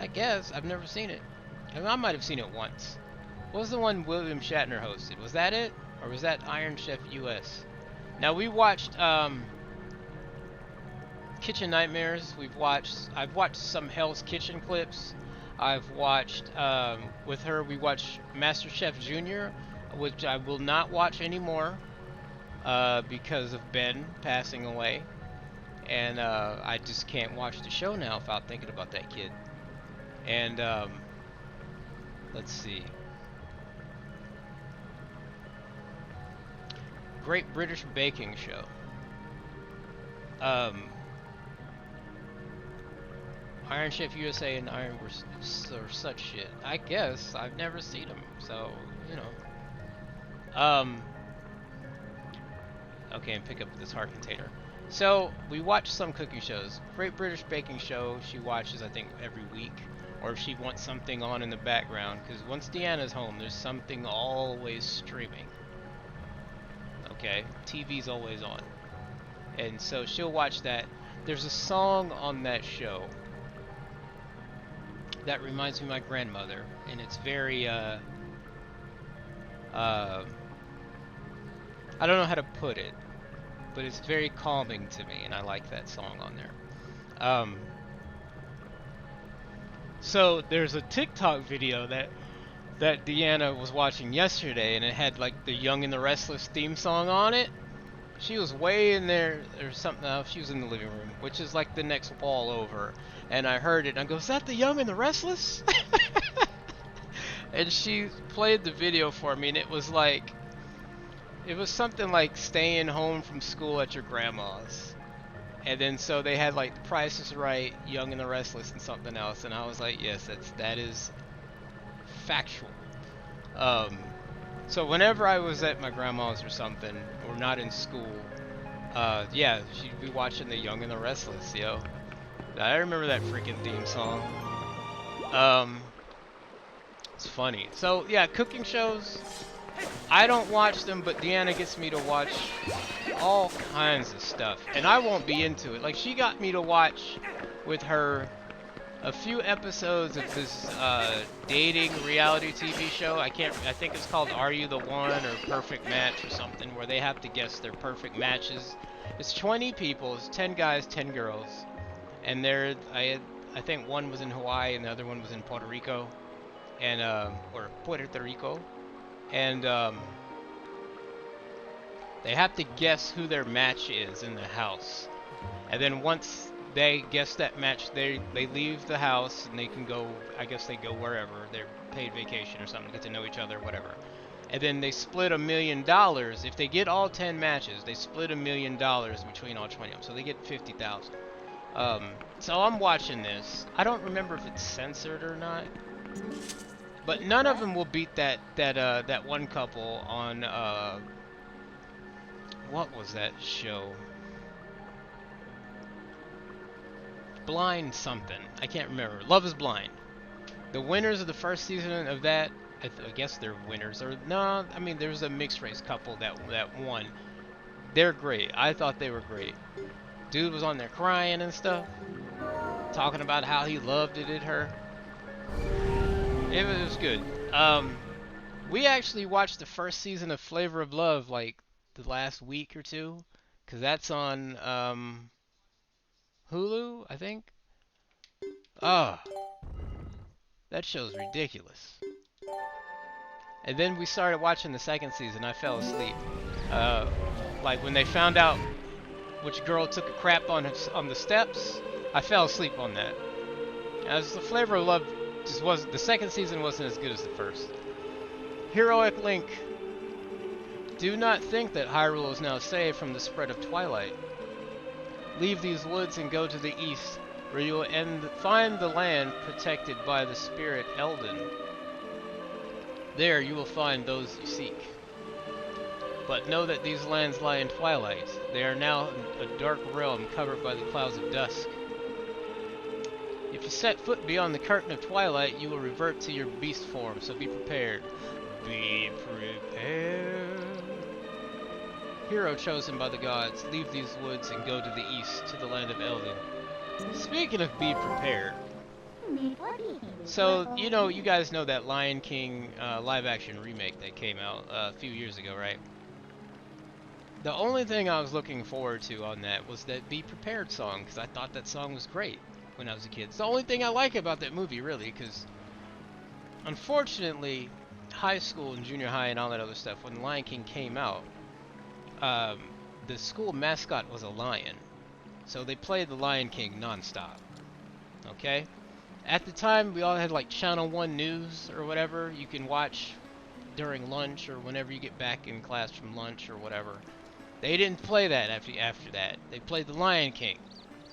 I guess. I've never seen it. I might have seen it once. What was the one William Shatner hosted? Was that it? Or was that Iron Chef US? Now we watched Kitchen Nightmares. I've watched some Hell's Kitchen clips. I've watched with her, we watched Master Chef Junior, which I will not watch anymore because of Ben passing away. And I just can't watch the show now without thinking about that kid. And let's see. Great British Baking Show. Iron Chef USA and Iron were such shit. I guess I've never seen them, so you know. Okay, and pick up this heart container. So we watch some cooking shows. Great British Baking Show. She watches, I think, every week, or if she wants something on in the background. Because once Deanna's home, there's something always streaming. Okay, TV's always on, and so she'll watch that. There's a song on that show that reminds me of my grandmother, and it's very I don't know how to put it, but it's very calming to me, and I like that song on there. So there's a TikTok video that Deanna was watching yesterday, and it had like the Young and the Restless theme song on it. She was way in there or something else. She was in the living room, which is like the next wall over, and I heard it and I go, is that the Young and the Restless? And she played the video for me, and it was something like staying home from school at your grandma's. And then so they had like The Price is Right, Young and the Restless, and something else, and I was like, yes, that is factual. So whenever I was at my grandma's or something, or not in school, yeah, she'd be watching the Young and the Restless, yo. I remember that freaking theme song. It's funny. So yeah, cooking shows, I don't watch them, but Deanna gets me to watch all kinds of stuff, and I won't be into it. Like, she got me to watch with her a few episodes of this dating reality TV show. I think it's called Are You the One or Perfect Match or something, where they have to guess their perfect matches. It's 20 people, it's 10 guys, 10 girls, and I think one was in Hawaii and the other one was in Puerto Rico, and or Puerto Rico, and they have to guess who their match is in the house, and then once they guess that match, they leave the house and they can go, I guess they go wherever, they're paid vacation or something, get to know each other, whatever. And then they split $1 million. If they get all 10 matches, they split $1 million between all 20 of them, so they get $50,000. So I'm watching this. I don't remember if it's censored or not, but none of them will beat that one couple on what was that show? Blind something. I can't remember. Love is Blind. The winners of the first season of that, I guess they're winners. Or no, I mean there's a mixed race couple that won. They're great. I thought they were great. Dude was on there crying and stuff, talking about how he loved it at her. It was good. We actually watched the first season of Flavor of Love like the last week or two, cause that's on Hulu, I think. Oh, that show's ridiculous. And then we started watching the second season. I fell asleep. Uh, like when they found out which girl took a crap on the steps, I fell asleep on that. As the Flavor of Love just was, the second season wasn't as good as the first. Heroic Link. Do not think that Hyrule is now saved from the spread of Twilight. Leave these woods and go to the east, where you will find the land protected by the spirit Eldin. There you will find those you seek. But know that these lands lie in twilight. They are now a dark realm covered by the clouds of dusk. If you set foot beyond the curtain of twilight, you will revert to your beast form, so be prepared. Be prepared. Hero chosen by the gods, leave these woods and go to the east, to the land of Eldin. Speaking of be prepared, so, you know, you guys know that Lion King live-action remake that came out a few years ago, right? The only thing I was looking forward to on that was that Be Prepared song, because I thought that song was great when I was a kid. It's the only thing I like about that movie, really, because unfortunately, high school and junior high and all that other stuff, when Lion King came out, the school mascot was a lion. So they played the Lion King non-stop. Okay? At the time, we all had like Channel 1 News or whatever you can watch during lunch or whenever you get back in class from lunch or whatever. They didn't play that after that. They played the Lion King.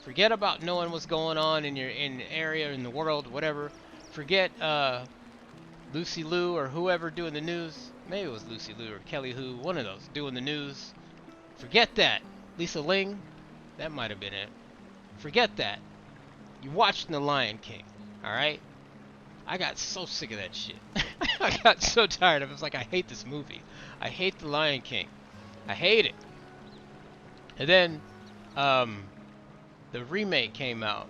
Forget about knowing what's going on in the area, in the world, whatever. Forget Lucy Liu or whoever doing the news. Maybe it was Lucy Liu or Kelly Hu, one of those doing the news. Forget that. Lisa Ling, that might have been it. Forget that. You're watching the Lion King. Alright? I got so sick of that shit. I got so tired of it. I was like, I hate this movie. I hate the Lion King. I hate it. And then, the remake came out.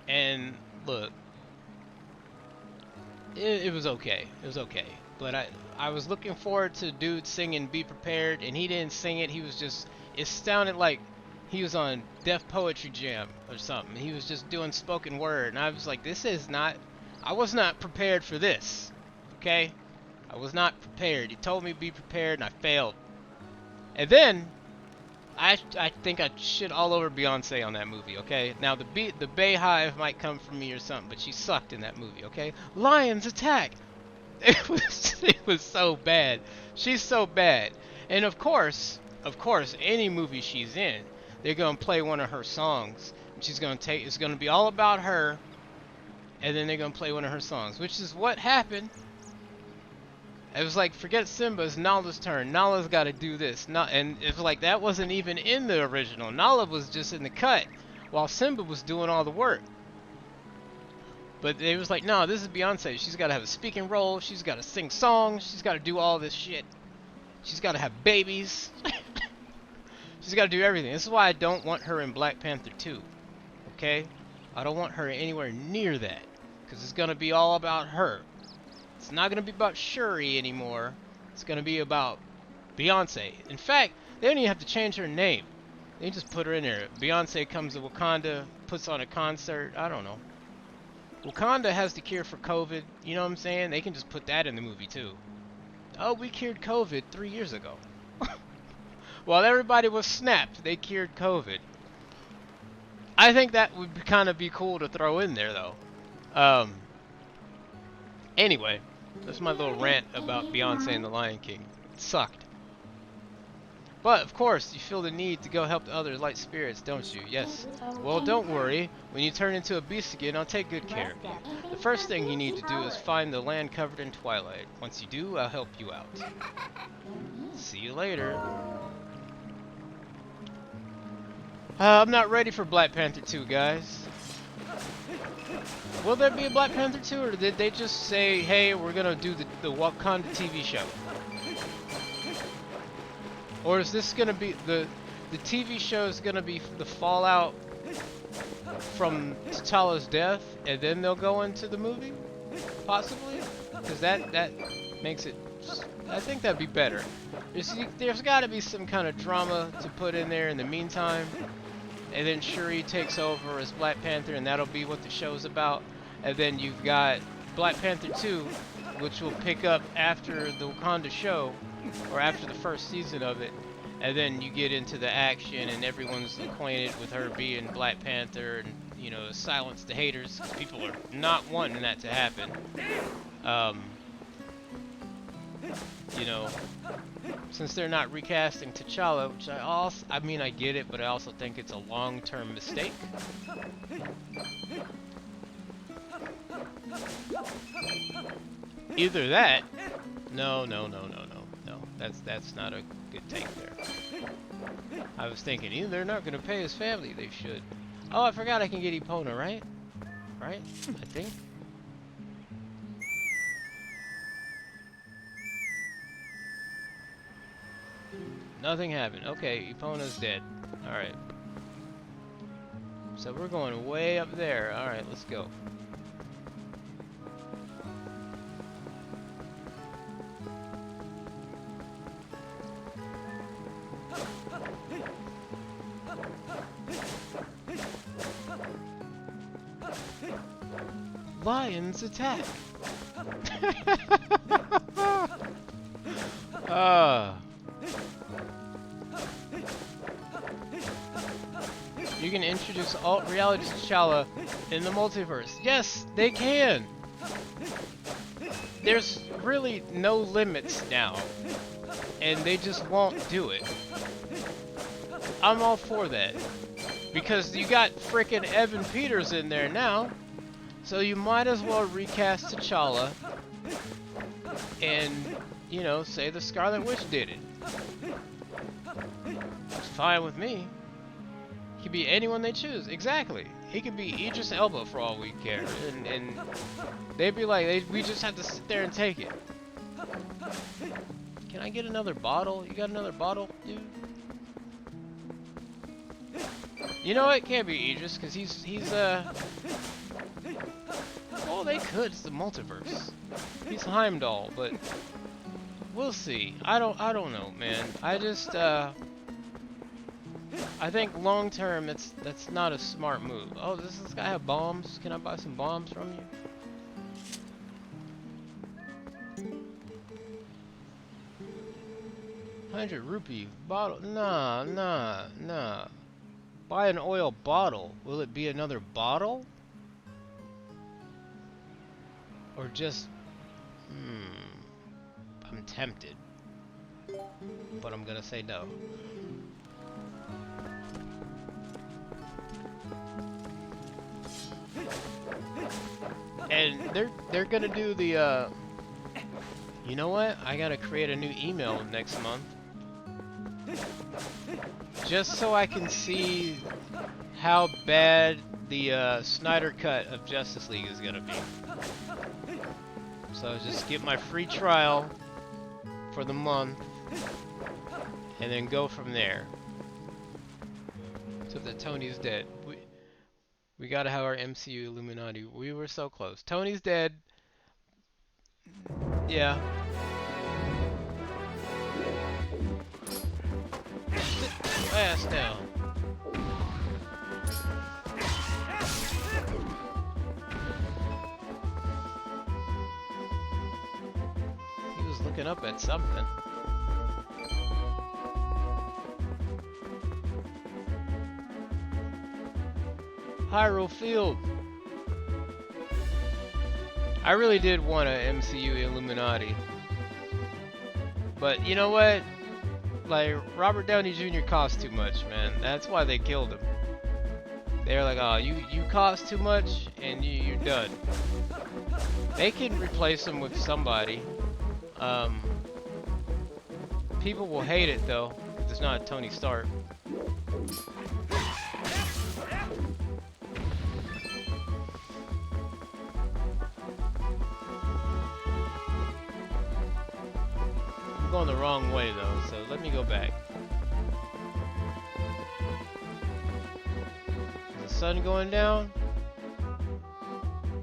And, look. It was okay. It was okay. But I was looking forward to dude singing Be Prepared, and he didn't sing it. He was just, it sounded like he was on Def Poetry Jam or something. He was just doing spoken word, and I was like, this is not, I was not prepared for this, okay? I was not prepared. He told me be prepared, and I failed. And then, I think I shit all over Beyonce on that movie, okay? Now, the Bayhive might come from me or something, but she sucked in that movie, okay? Lions attack! It was so bad. She's so bad. And of course, any movie she's in, they're gonna play one of her songs. And she's gonna it's gonna be all about her, and then they're gonna play one of her songs, which is what happened. It was like, forget Simba, it's Nala's turn. Nala's gotta do this. And it was like, that wasn't even in the original. Nala was just in the cut, while Simba was doing all the work. But it was like, no, this is Beyonce. She's gotta have a speaking role, she's gotta sing songs, she's gotta do all this shit. She's gotta have babies. She's gotta do everything. This is why I don't want her in Black Panther 2. Okay? I don't want her anywhere near that. Because it's gonna be all about her. It's not gonna be about Shuri anymore. It's gonna be about Beyonce. In fact, they don't even have to change her name. They just put her in there. Beyonce comes to Wakanda, puts on a concert. I don't know. Wakanda has the cure for COVID. You know what I'm saying? They can just put that in the movie too. Oh, we cured COVID 3 years ago. While everybody was snapped, they cured COVID. I think that would kind of be cool to throw in there, though. Anyway, that's my little rant about Beyonce and the Lion King. It sucked. But, of course, you feel the need to go help the other light spirits, don't you? Yes. Well, don't worry. When you turn into a beast again, I'll take good care of you. The first thing you need to do is find the land covered in twilight. Once you do, I'll help you out. See you later. I'm not ready for Black Panther 2, guys. Will there be a Black Panther 2, or did they just say, hey, we're gonna do the Wakanda TV show? Or is this gonna be the TV show is gonna be the fallout from T'Challa's death, and then they'll go into the movie, possibly? Because that makes it. I think that'd be better. There's got to be some kind of drama to put in there in the meantime, and then Shuri takes over as Black Panther, and that'll be what the show's about. And then you've got Black Panther 2, which will pick up after the Wakanda show, or after the first season of it, and then you get into the action, and everyone's acquainted with her being Black Panther, and you know, silence the haters, 'cause people are not wanting that to happen. You know, since they're not recasting T'Challa, which I mean, I get it, but I also think it's a long-term mistake. Either that. No. That's not a good take there. I was thinking, either they're not going to pay his family, they should. Oh, I forgot I can get Epona, right? Right? I think. Nothing happened. Okay, Epona's dead. Alright. So we're going way up there. Alright, let's go. Lions attack! You can introduce alt reality T'Challa in the multiverse. Yes, they can! There's really no limits now, and they just won't do it. I'm all for that. Because you got frickin' Evan Peters in there now, so you might as well recast T'Challa and, you know, say the Scarlet Witch did it. It's fine with me. He could be anyone they choose. Exactly. He could be Idris Elba for all we care. And they'd be like, we just have to sit there and take it. Can I get another bottle? You got another bottle, dude? You know what? It can't be Idris, because he's well, they could. It's the multiverse. He's Heimdall, but we'll see. I don't know, man. I just I think long term that's not a smart move. Oh, does this guy have bombs? Can I buy some bombs from you? 100 rupee bottle? Nah. Buy an oil bottle. Will it be another bottle? Or just... I'm tempted. But I'm gonna say no. And they're gonna do the you know what? I gotta create a new email next month. Just so I can see how bad the Snyder cut of Justice League is gonna be. So just get my free trial for the month and then go from there. So that Tony's dead. We gotta have our MCU Illuminati. We were so close. Tony's dead. Yeah. Sit your ass down. He was looking up at something. Hyrule Field. I really did want a MCU Illuminati. But you know what? like Robert Downey Jr. cost too much, man. That's why they killed him. They're like, oh, you cost too much, and you're done. They can replace him with somebody. People will hate it though, because it's not a Tony Stark. I'm going the wrong way though, so let me go back. Is the sun going down?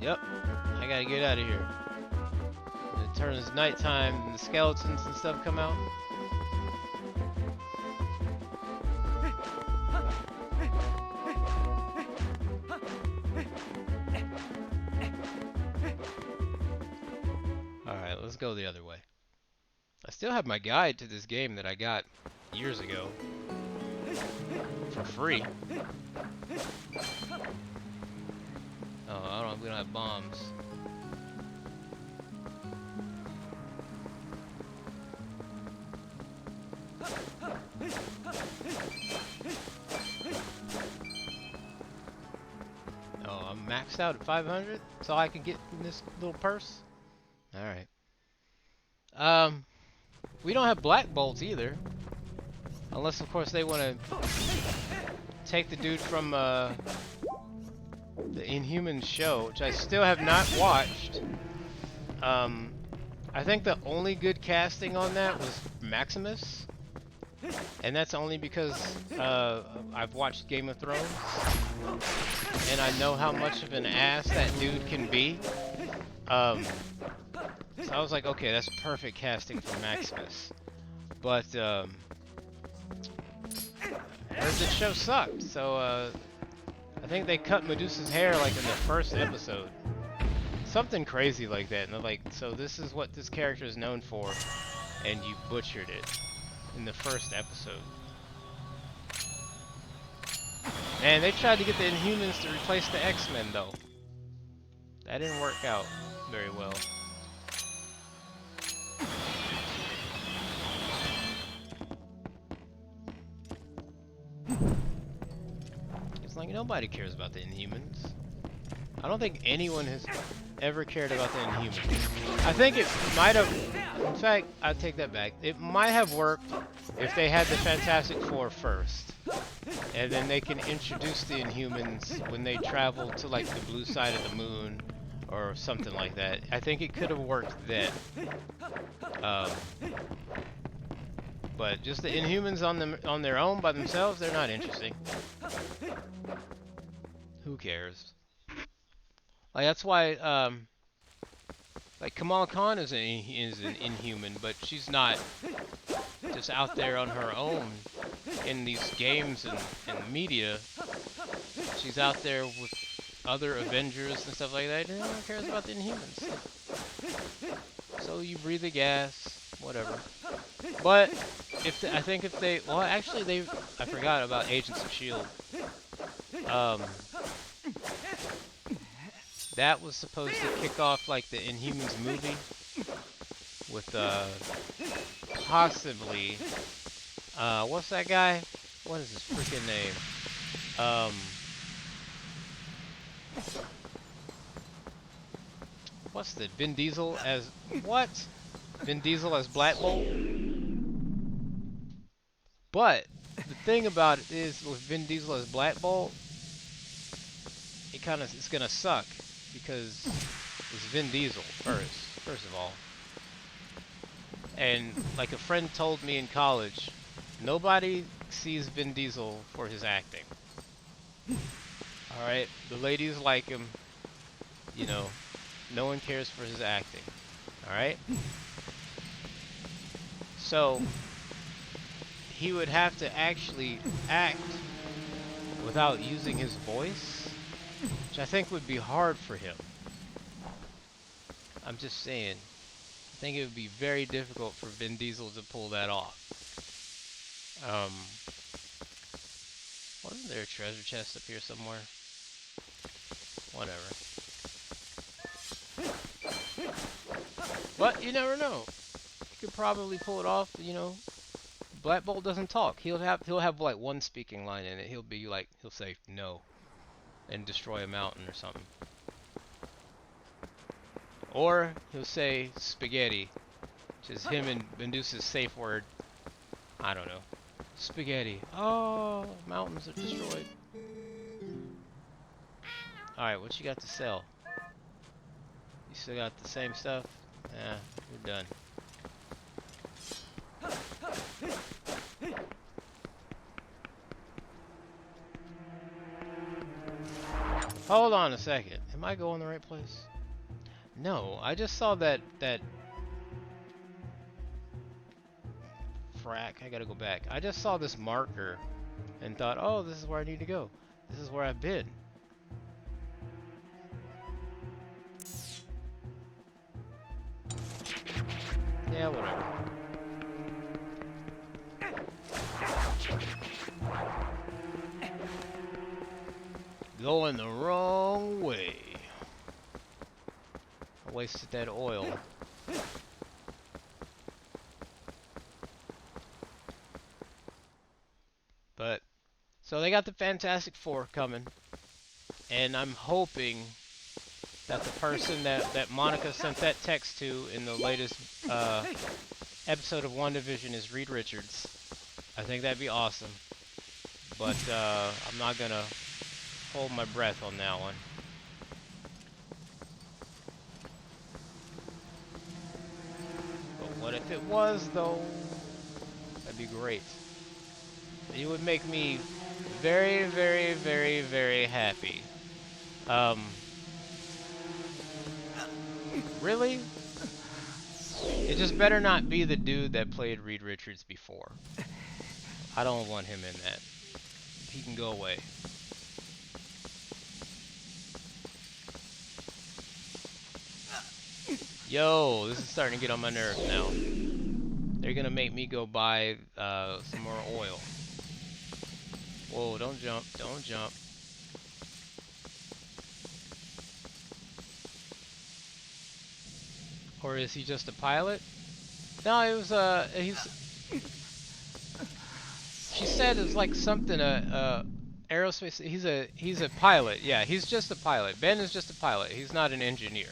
Yep. I gotta get out of here. It turns nighttime and the skeletons and stuff come out. Alright, let's go the other way. I still have my guide to this game that I got years ago for free. Oh, we don't have bombs. Oh, I'm maxed out at 500? That's all I can get in this little purse? Alright. We don't have black bolts either. Unless, of course, they want to take the dude from the Inhumans show, which I still have not watched. I think the only good casting on that was Maximus. And that's only because I've watched Game of Thrones. And I know how much of an ass that dude can be. So I was like, okay, that's perfect casting for Maximus. But I heard the show sucked, so I think they cut Medusa's hair like in the first episode. Something crazy like that. And they're like, so this is what this character is known for, and you butchered it in the first episode. And they tried to get the Inhumans to replace the X-Men though. That didn't work out very well. It's like nobody cares about the Inhumans. I don't think anyone has ever cared about the Inhumans. I think it might have, in fact, I take that back. It might have worked if they had the Fantastic Four first. And then they can introduce the Inhumans when they travel to like the blue side of the moon or something like that. I think it could have worked then. But just the Inhumans on their own by themselves, they're not interesting. Who cares? Like that's why like Kamala Khan is an Inhuman, but she's not just out there on her own in these games and media. She's out there with other Avengers and stuff like that. No one cares about the Inhumans. So you breathe the gas, whatever. But I think if they, well, actually I forgot about Agents of S.H.I.E.L.D. That was supposed to kick off like the Inhumans movie with possibly what's that guy? What is his freaking name? What's the Vin Diesel as what? Vin Diesel as Black Bolt? But the thing about it is with Vin Diesel as Black Bolt, it's gonna suck because it's Vin Diesel first of all. And like a friend told me in college, nobody sees Vin Diesel for his acting. Alright, the ladies like him, you know, no one cares for his acting. Alright? So he would have to actually act without using his voice, which I think would be hard for him. I'm just saying, I think it would be very difficult for Vin Diesel to pull that off. Wasn't there a treasure chest up here somewhere? Whatever. But you never know. You could probably pull it off, you know. Black Bolt doesn't talk. He'll have like one speaking line in it. He'll say no and destroy a mountain or something. Or he'll say spaghetti, which is him and Medusa's safe word. I don't know. Spaghetti. Oh, mountains are destroyed. Alright, what you got to sell? You still got the same stuff? Yeah, we're done. Hold on a second. Am I going the right place? No, I just saw that frack. I gotta go back. I just saw this marker and thought, oh, this is where I need to go. This is where I've been. Yeah, whatever. Going the wrong way. I wasted that oil. But, so they got the Fantastic Four coming. And I'm hoping that the person that Monica sent that text to in the latest episode of WandaVision is Reed Richards. I think that'd be awesome. But I'm not gonna hold my breath on that one. But what if it was, though? That'd be great. It would make me very, very, very, very happy. Really? It just better not be the dude that played Reed Richards before. I don't want him in that. He can go away. Yo, this is starting to get on my nerves now. They're gonna make me go buy some more oil. Whoa, don't jump, don't jump. Or is he just a pilot? No, it was she said it was like something aerospace. He's a pilot. Yeah, he's just a pilot. Ben is just a pilot. He's not an engineer.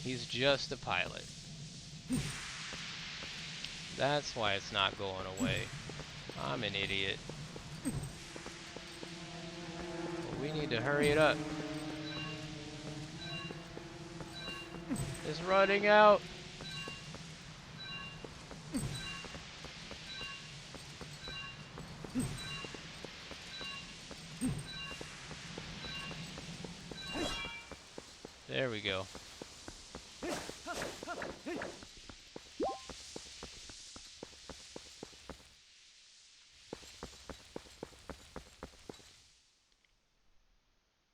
He's just a pilot. That's why it's not going away. I'm an idiot. But we need to hurry it up. It's running out. There we go.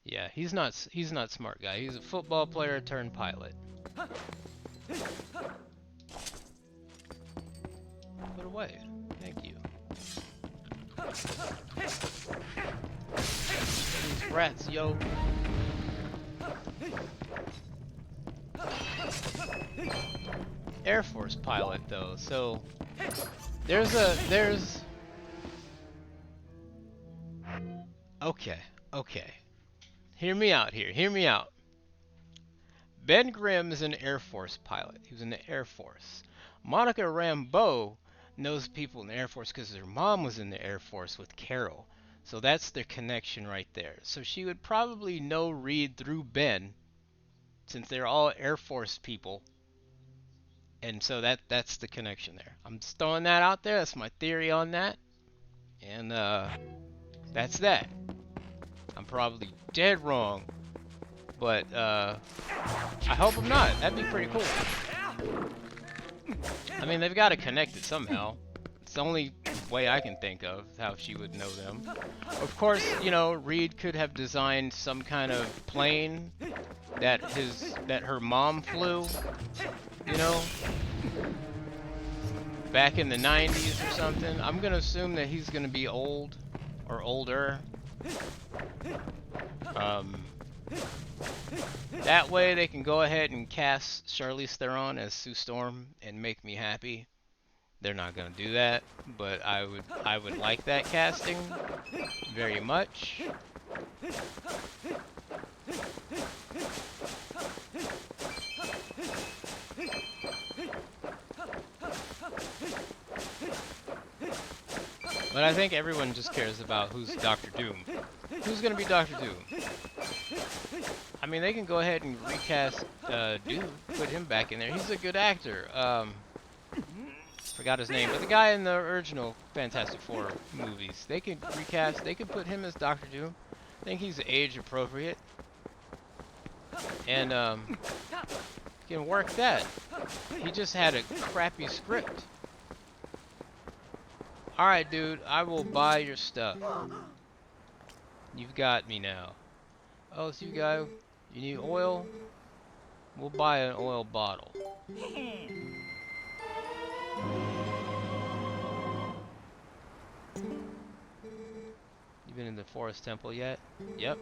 Yeah, he's not smart guy. He's a football player turned pilot. Put away. Thank you. These rats, yo. Air Force pilot though, so there's okay. Hear me out here. Hear me out. Ben Grimm is an Air Force pilot. He was in the Air Force. Monica Rambeau knows people in the Air Force because her mom was in the Air Force with Carol. So that's their connection right there. So she would probably know Reed through Ben, since they're all Air Force people. And so that's the connection there. I'm just throwing that out there. That's my theory on that. And that's that. I'm probably dead wrong. But I hope I'm not. That'd be pretty cool. I mean, they've got to connect it somehow. It's the only way I can think of how she would know them. Of course, you know, Reed could have designed some kind of plane that her mom flew, you know, back in the 90s or something. I'm gonna assume that he's gonna be old or older. That way they can go ahead and cast Charlize Theron as Sue Storm and make me happy. They're not gonna do that, but I would like that casting very much. But I think everyone just cares about who's Doctor Doom. Who's gonna be Doctor Doom? I mean, they can go ahead and recast Doom, put him back in there. He's a good actor. Forgot his name, but the guy in the original Fantastic Four movies. They could recast. They could put him as Doctor Doom. I think he's age appropriate, and can work that. He just had a crappy script. Alright, dude, I will buy your stuff. You've got me now. Oh, so you need oil? We'll buy an oil bottle. You been in the Forest Temple yet? Yep.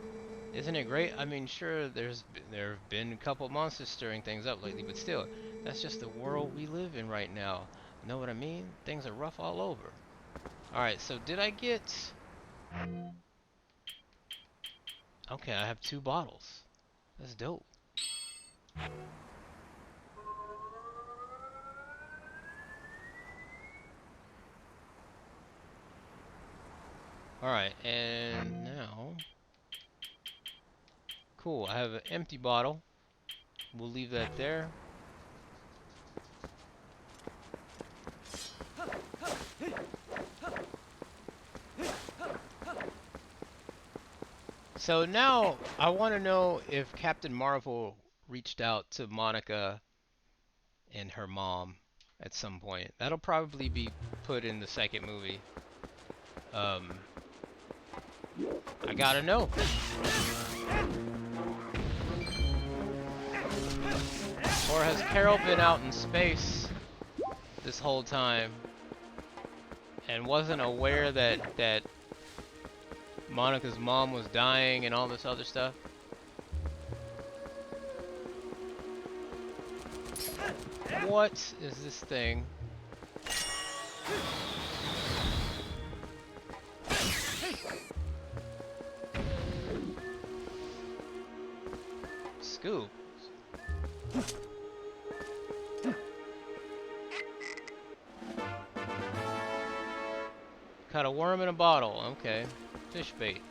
Isn't it great? I mean, sure, there have been a couple monsters stirring things up lately, but still, that's just the world we live in right now. Know what I mean? Things are rough all over. Alright, so did I get... Okay, I have 2 bottles. That's dope. Alright, and now... Cool, I have an empty bottle. We'll leave that there. So now, I want to know if Captain Marvel reached out to Monica and her mom at some point. That'll probably be put in the second movie. I gotta know. Or has Carol been out in space this whole time and wasn't aware that Monica's mom was dying and all this other stuff? What is this thing? Scoop. Caught a worm in a bottle. Okay. Fish bait.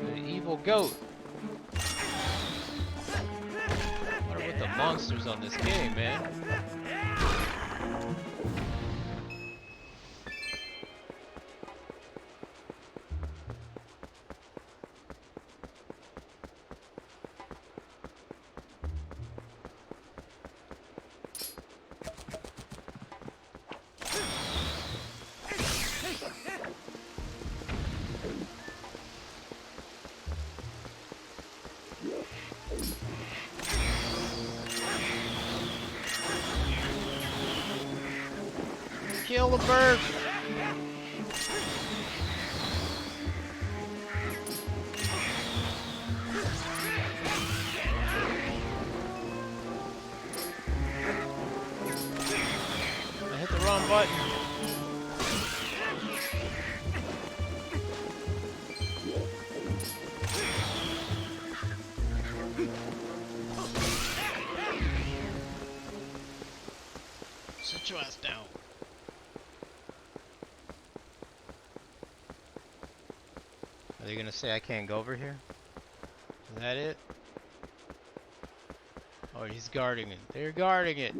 The evil goat. What are with the monsters on this game, man? Kill the bird! I hit the wrong button. Sit your ass down. Are they gonna say I can't go over here? Is that it? Oh, he's guarding it. They're guarding it.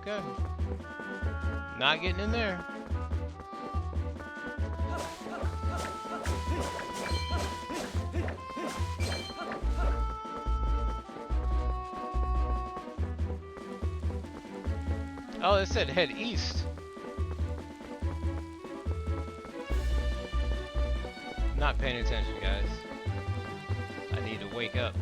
Okay. Not getting in there. Oh, it said head east. Not paying attention, guys. I need to wake up.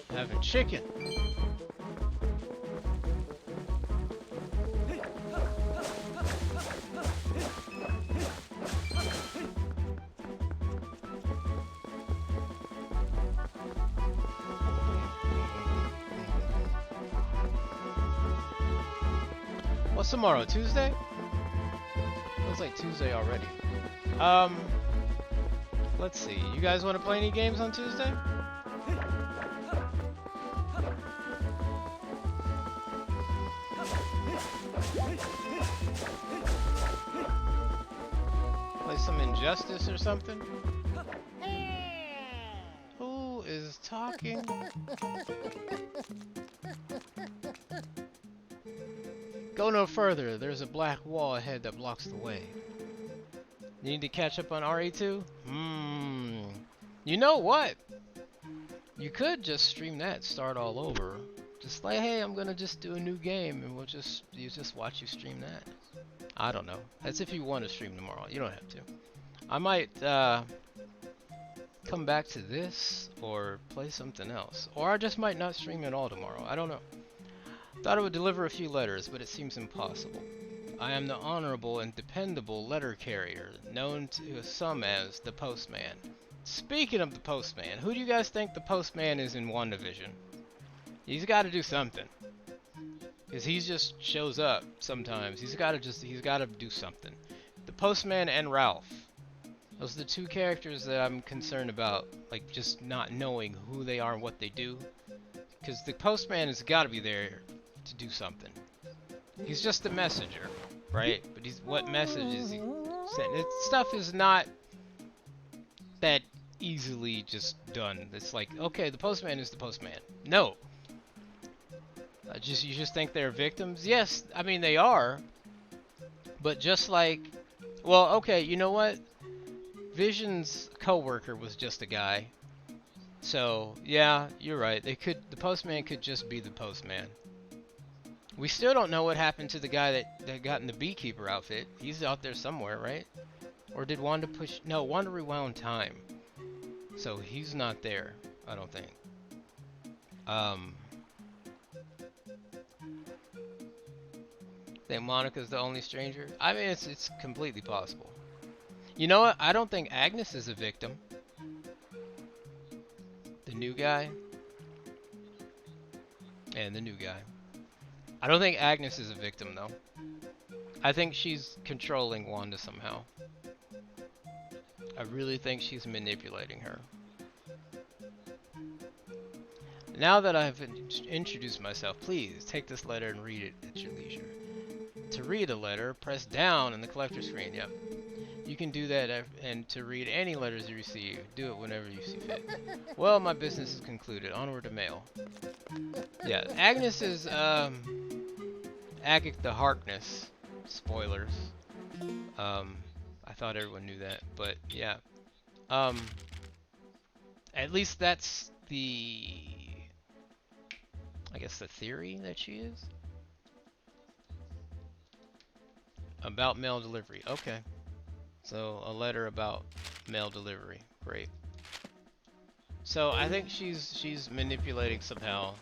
Having chicken. What's tomorrow? Tuesday? Feels like Tuesday already. Let's see. You guys want to play any games on Tuesday? Play some Injustice or something? Who is talking? Go no further. There's a black wall ahead that blocks the way. You need to catch up on RE2? You know what? You could just stream that, start all over. Just like, hey, I'm gonna just do a new game, and you just watch you stream that. I don't know. That's if you want to stream tomorrow. You don't have to. I might come back to this or play something else, or I just might not stream at all tomorrow. I don't know. Thought I would deliver a few letters, but it seems impossible. I am the honorable and dependable letter carrier, known to some as the Postman. Speaking of the Postman, who do you guys think the Postman is in WandaVision? He's got to do something. Because he just shows up sometimes. He's got to do something. The Postman and Ralph. Those are the two characters that I'm concerned about, like just not knowing who they are and what they do. Because the Postman has got to be there to do something. He's just a messenger, right? But what message is he sending? Stuff is not that easily just done. It's like, okay, the Postman is the Postman. No. You just think they're victims? Yes, I mean they are. But just like, well, okay, you know what? Vision's coworker was just a guy. So, yeah, you're right. The Postman could just be the Postman. We still don't know what happened to the guy that got in the beekeeper outfit. He's out there somewhere, right? Or did Wanda push... No, Wanda rewound time. So he's not there, I don't think. Think Monica's the only stranger? I mean, it's completely possible. You know what? I don't think Agnes is a victim. The new guy. And the new guy. I don't think Agnes is a victim, though. I think she's controlling Wanda somehow. I really think she's manipulating her. Now that I've introduced myself, please take this letter and read it at your leisure. To read a letter, press down in the collector screen. Yep. You can do that, and to read any letters you receive, do it whenever you see fit. Well, my business is concluded. Onward to mail. Yeah, Agnes is, Agate the Harkness. Spoilers. I thought everyone knew that, but yeah. At least that's I guess the theory that she is. About mail delivery. Okay. So, a letter about mail delivery. Great. So, I think she's manipulating somehow.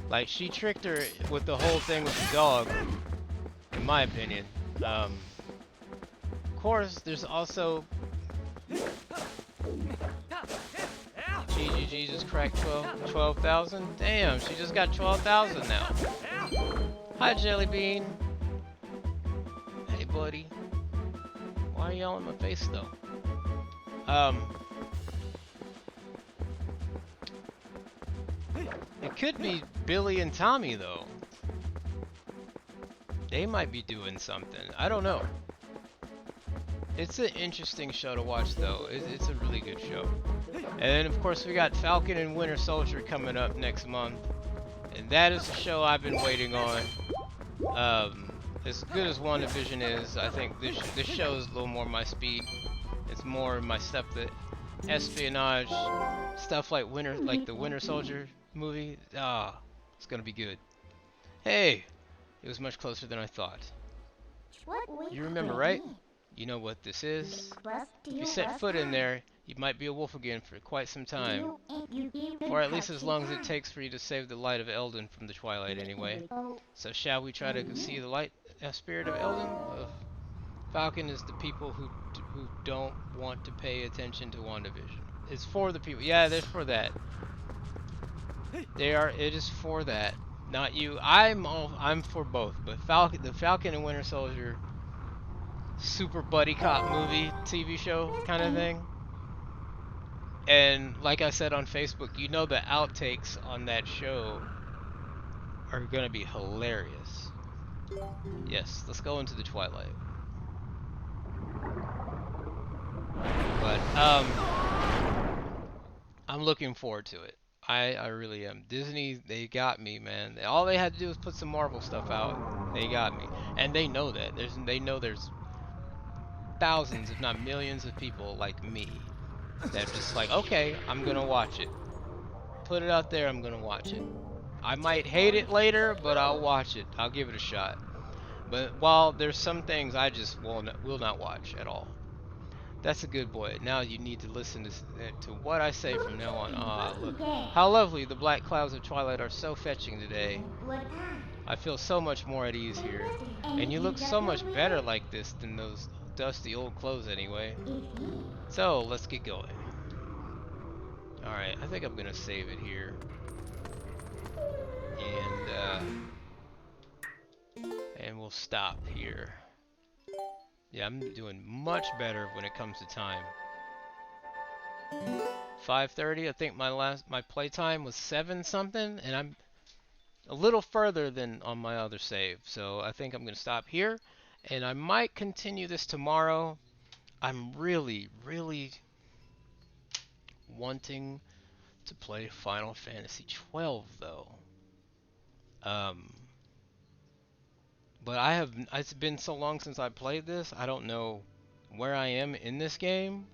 Like, she tricked her with the whole thing with the dog, in my opinion. Of course, there's also... GGG just cracked 12,000? Damn, she just got 12,000 now. Hi, Jelly Bean. Hey, buddy. Why are you all in my face, though? It could be Billy and Tommy, though. They might be doing something. I don't know. It's an interesting show to watch, though. It's a really good show. And then of course we got Falcon and Winter Soldier coming up next month. And that is the show I've been waiting on. As good as WandaVision is, I think this show is a little more my speed. It's more my stuff that espionage stuff like the Winter Soldier movie. It's gonna be good. Hey, it was much closer than I thought. You remember, right? You know what this is. If you set foot in there, you might be a wolf again for quite some time. For at least as long as it takes for you to save the light of Eldon from the twilight anyway. So shall we try to see the light spirit of Eldon? Falcon is the people who don't want to pay attention to WandaVision. It's for the people. Yeah, they're for that. It is for that. Not you. I'm for both. But the Falcon and Winter Soldier super buddy cop movie TV show kind of thing. And like I said on Facebook, you know the outtakes on that show are gonna be hilarious. Yes, let's go into the Twilight. But I'm looking forward to it. I really am. Disney, they got me, man. All they had to do was put some Marvel stuff out. They got me, and they know that. They know there's thousands, if not millions, of people like me that just like, okay, I'm gonna watch it. Put it out there, I'm gonna watch it. I might hate it later, but I'll watch it. I'll give it a shot. But while there's some things I just will not watch at all. That's a good boy. Now you need to listen to what I say from now on. Ah, look. How lovely the black clouds of twilight are, so fetching today. I feel so much more at ease here. And you look so much better like this than those dusty old clothes anyway. So, let's get going. Alright, I think I'm gonna save it here. And we'll stop here. Yeah, I'm doing much better when it comes to time. 5:30, I think my playtime was 7 something, and I'm a little further than on my other save. So I think I'm gonna stop here, and I might continue this tomorrow. I'm really, really wanting to play Final Fantasy 12 though. But it's been so long since I played this, I don't know where I am in this game.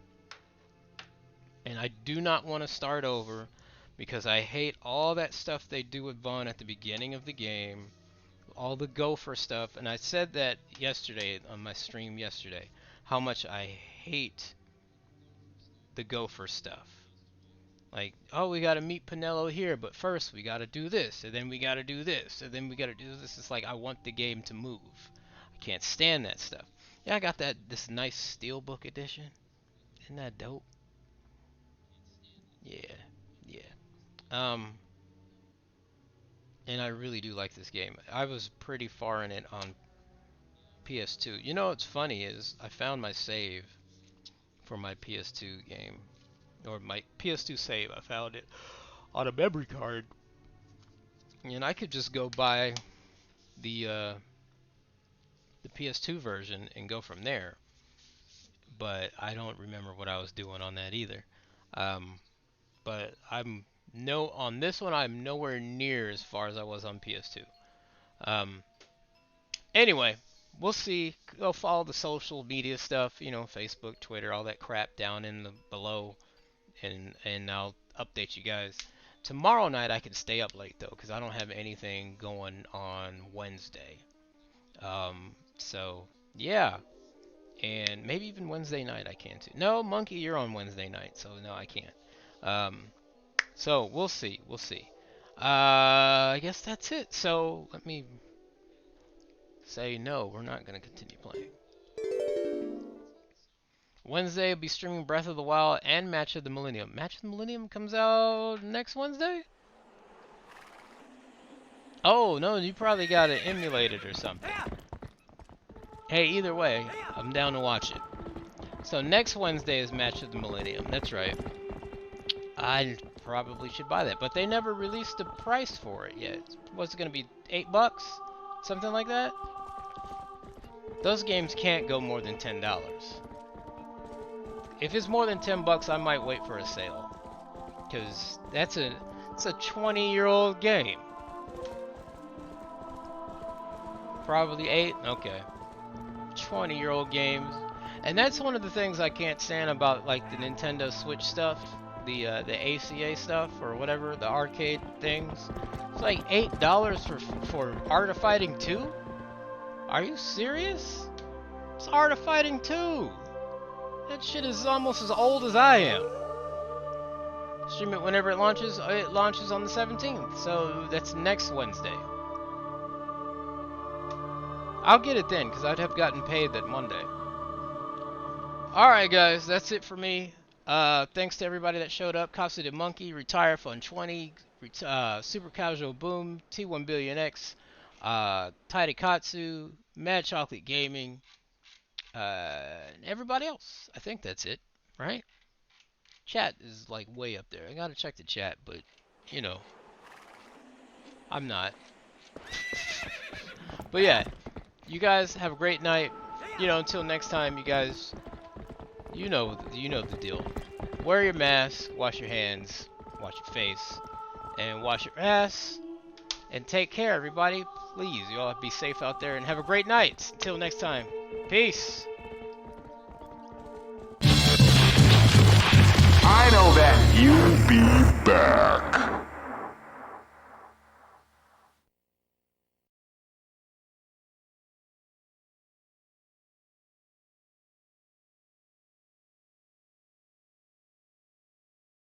And I do not want to start over because I hate all that stuff they do with Vaughn at the beginning of the game. All the gopher stuff. And I said that yesterday on my stream yesterday. How much I hate the gopher stuff. Like, oh, we gotta meet Pinello here, but first we gotta do this, and then we gotta do this, and then we gotta do this. It's like I want the game to move. I can't stand that stuff. Yeah, I got this nice Steelbook edition. Isn't that dope? Yeah, yeah. And I really do like this game. I was pretty far in it on PS2. You know what's funny is I found my save for my PS2 game. Or my PS2 save, I found it on a memory card. And I could just go buy the PS2 version and go from there. But I don't remember what I was doing on that either. But on this one I'm nowhere near as far as I was on PS2. Anyway, we'll see. Go follow the social media stuff, you know, Facebook, Twitter, all that crap down in the below. And I'll update you guys. Tomorrow night I can stay up late though, because I don't have anything going on Wednesday. So yeah, and maybe even Wednesday night I can too. No, Monkey, you're on Wednesday night, so no, I can't. So we'll see, we'll see. I guess that's it. So let me say no, we're not gonna continue playing. Wednesday I'll be streaming Breath of the Wild and Match of the Millennium. Match of the Millennium comes out next Wednesday? Oh, no, you probably got it emulated or something. Hey, either way, I'm down to watch it. So next Wednesday is Match of the Millennium. That's right. I probably should buy that, but they never released the price for it yet. What's it going to be, $8? Something like that? Those games can't go more than $10. If it's more than $10, I might wait for a sale. Because it's a 20-year-old game. Probably 8? Okay. 20-year-old games. And that's one of the things I can't stand about like the Nintendo Switch stuff, the ACA stuff or whatever, the arcade things. It's like $8 for Art of Fighting 2? Are you serious? It's Art of Fighting 2. That shit is almost as old as I am. Stream it whenever it launches. It launches on the 17th, so that's next Wednesday. I'll get it then, because I'd have gotten paid that Monday. Alright guys, that's it for me. Thanks to everybody that showed up. Casa de Monkey, Retire Fun 20, Super Casual Boom, T1 Billion X, Taidakatsu, Mad Chocolate Gaming, and everybody else. I think that's it, right? Chat is like way up there. I gotta check the chat, but you know, I'm not. But yeah, you guys have a great night. You know, until next time, you guys, you know the deal. Wear your mask, wash your hands, wash your face, and wash your ass. And take care, everybody. Please, you all be safe out there and have a great night. Until next time, peace. I know that you'll be back.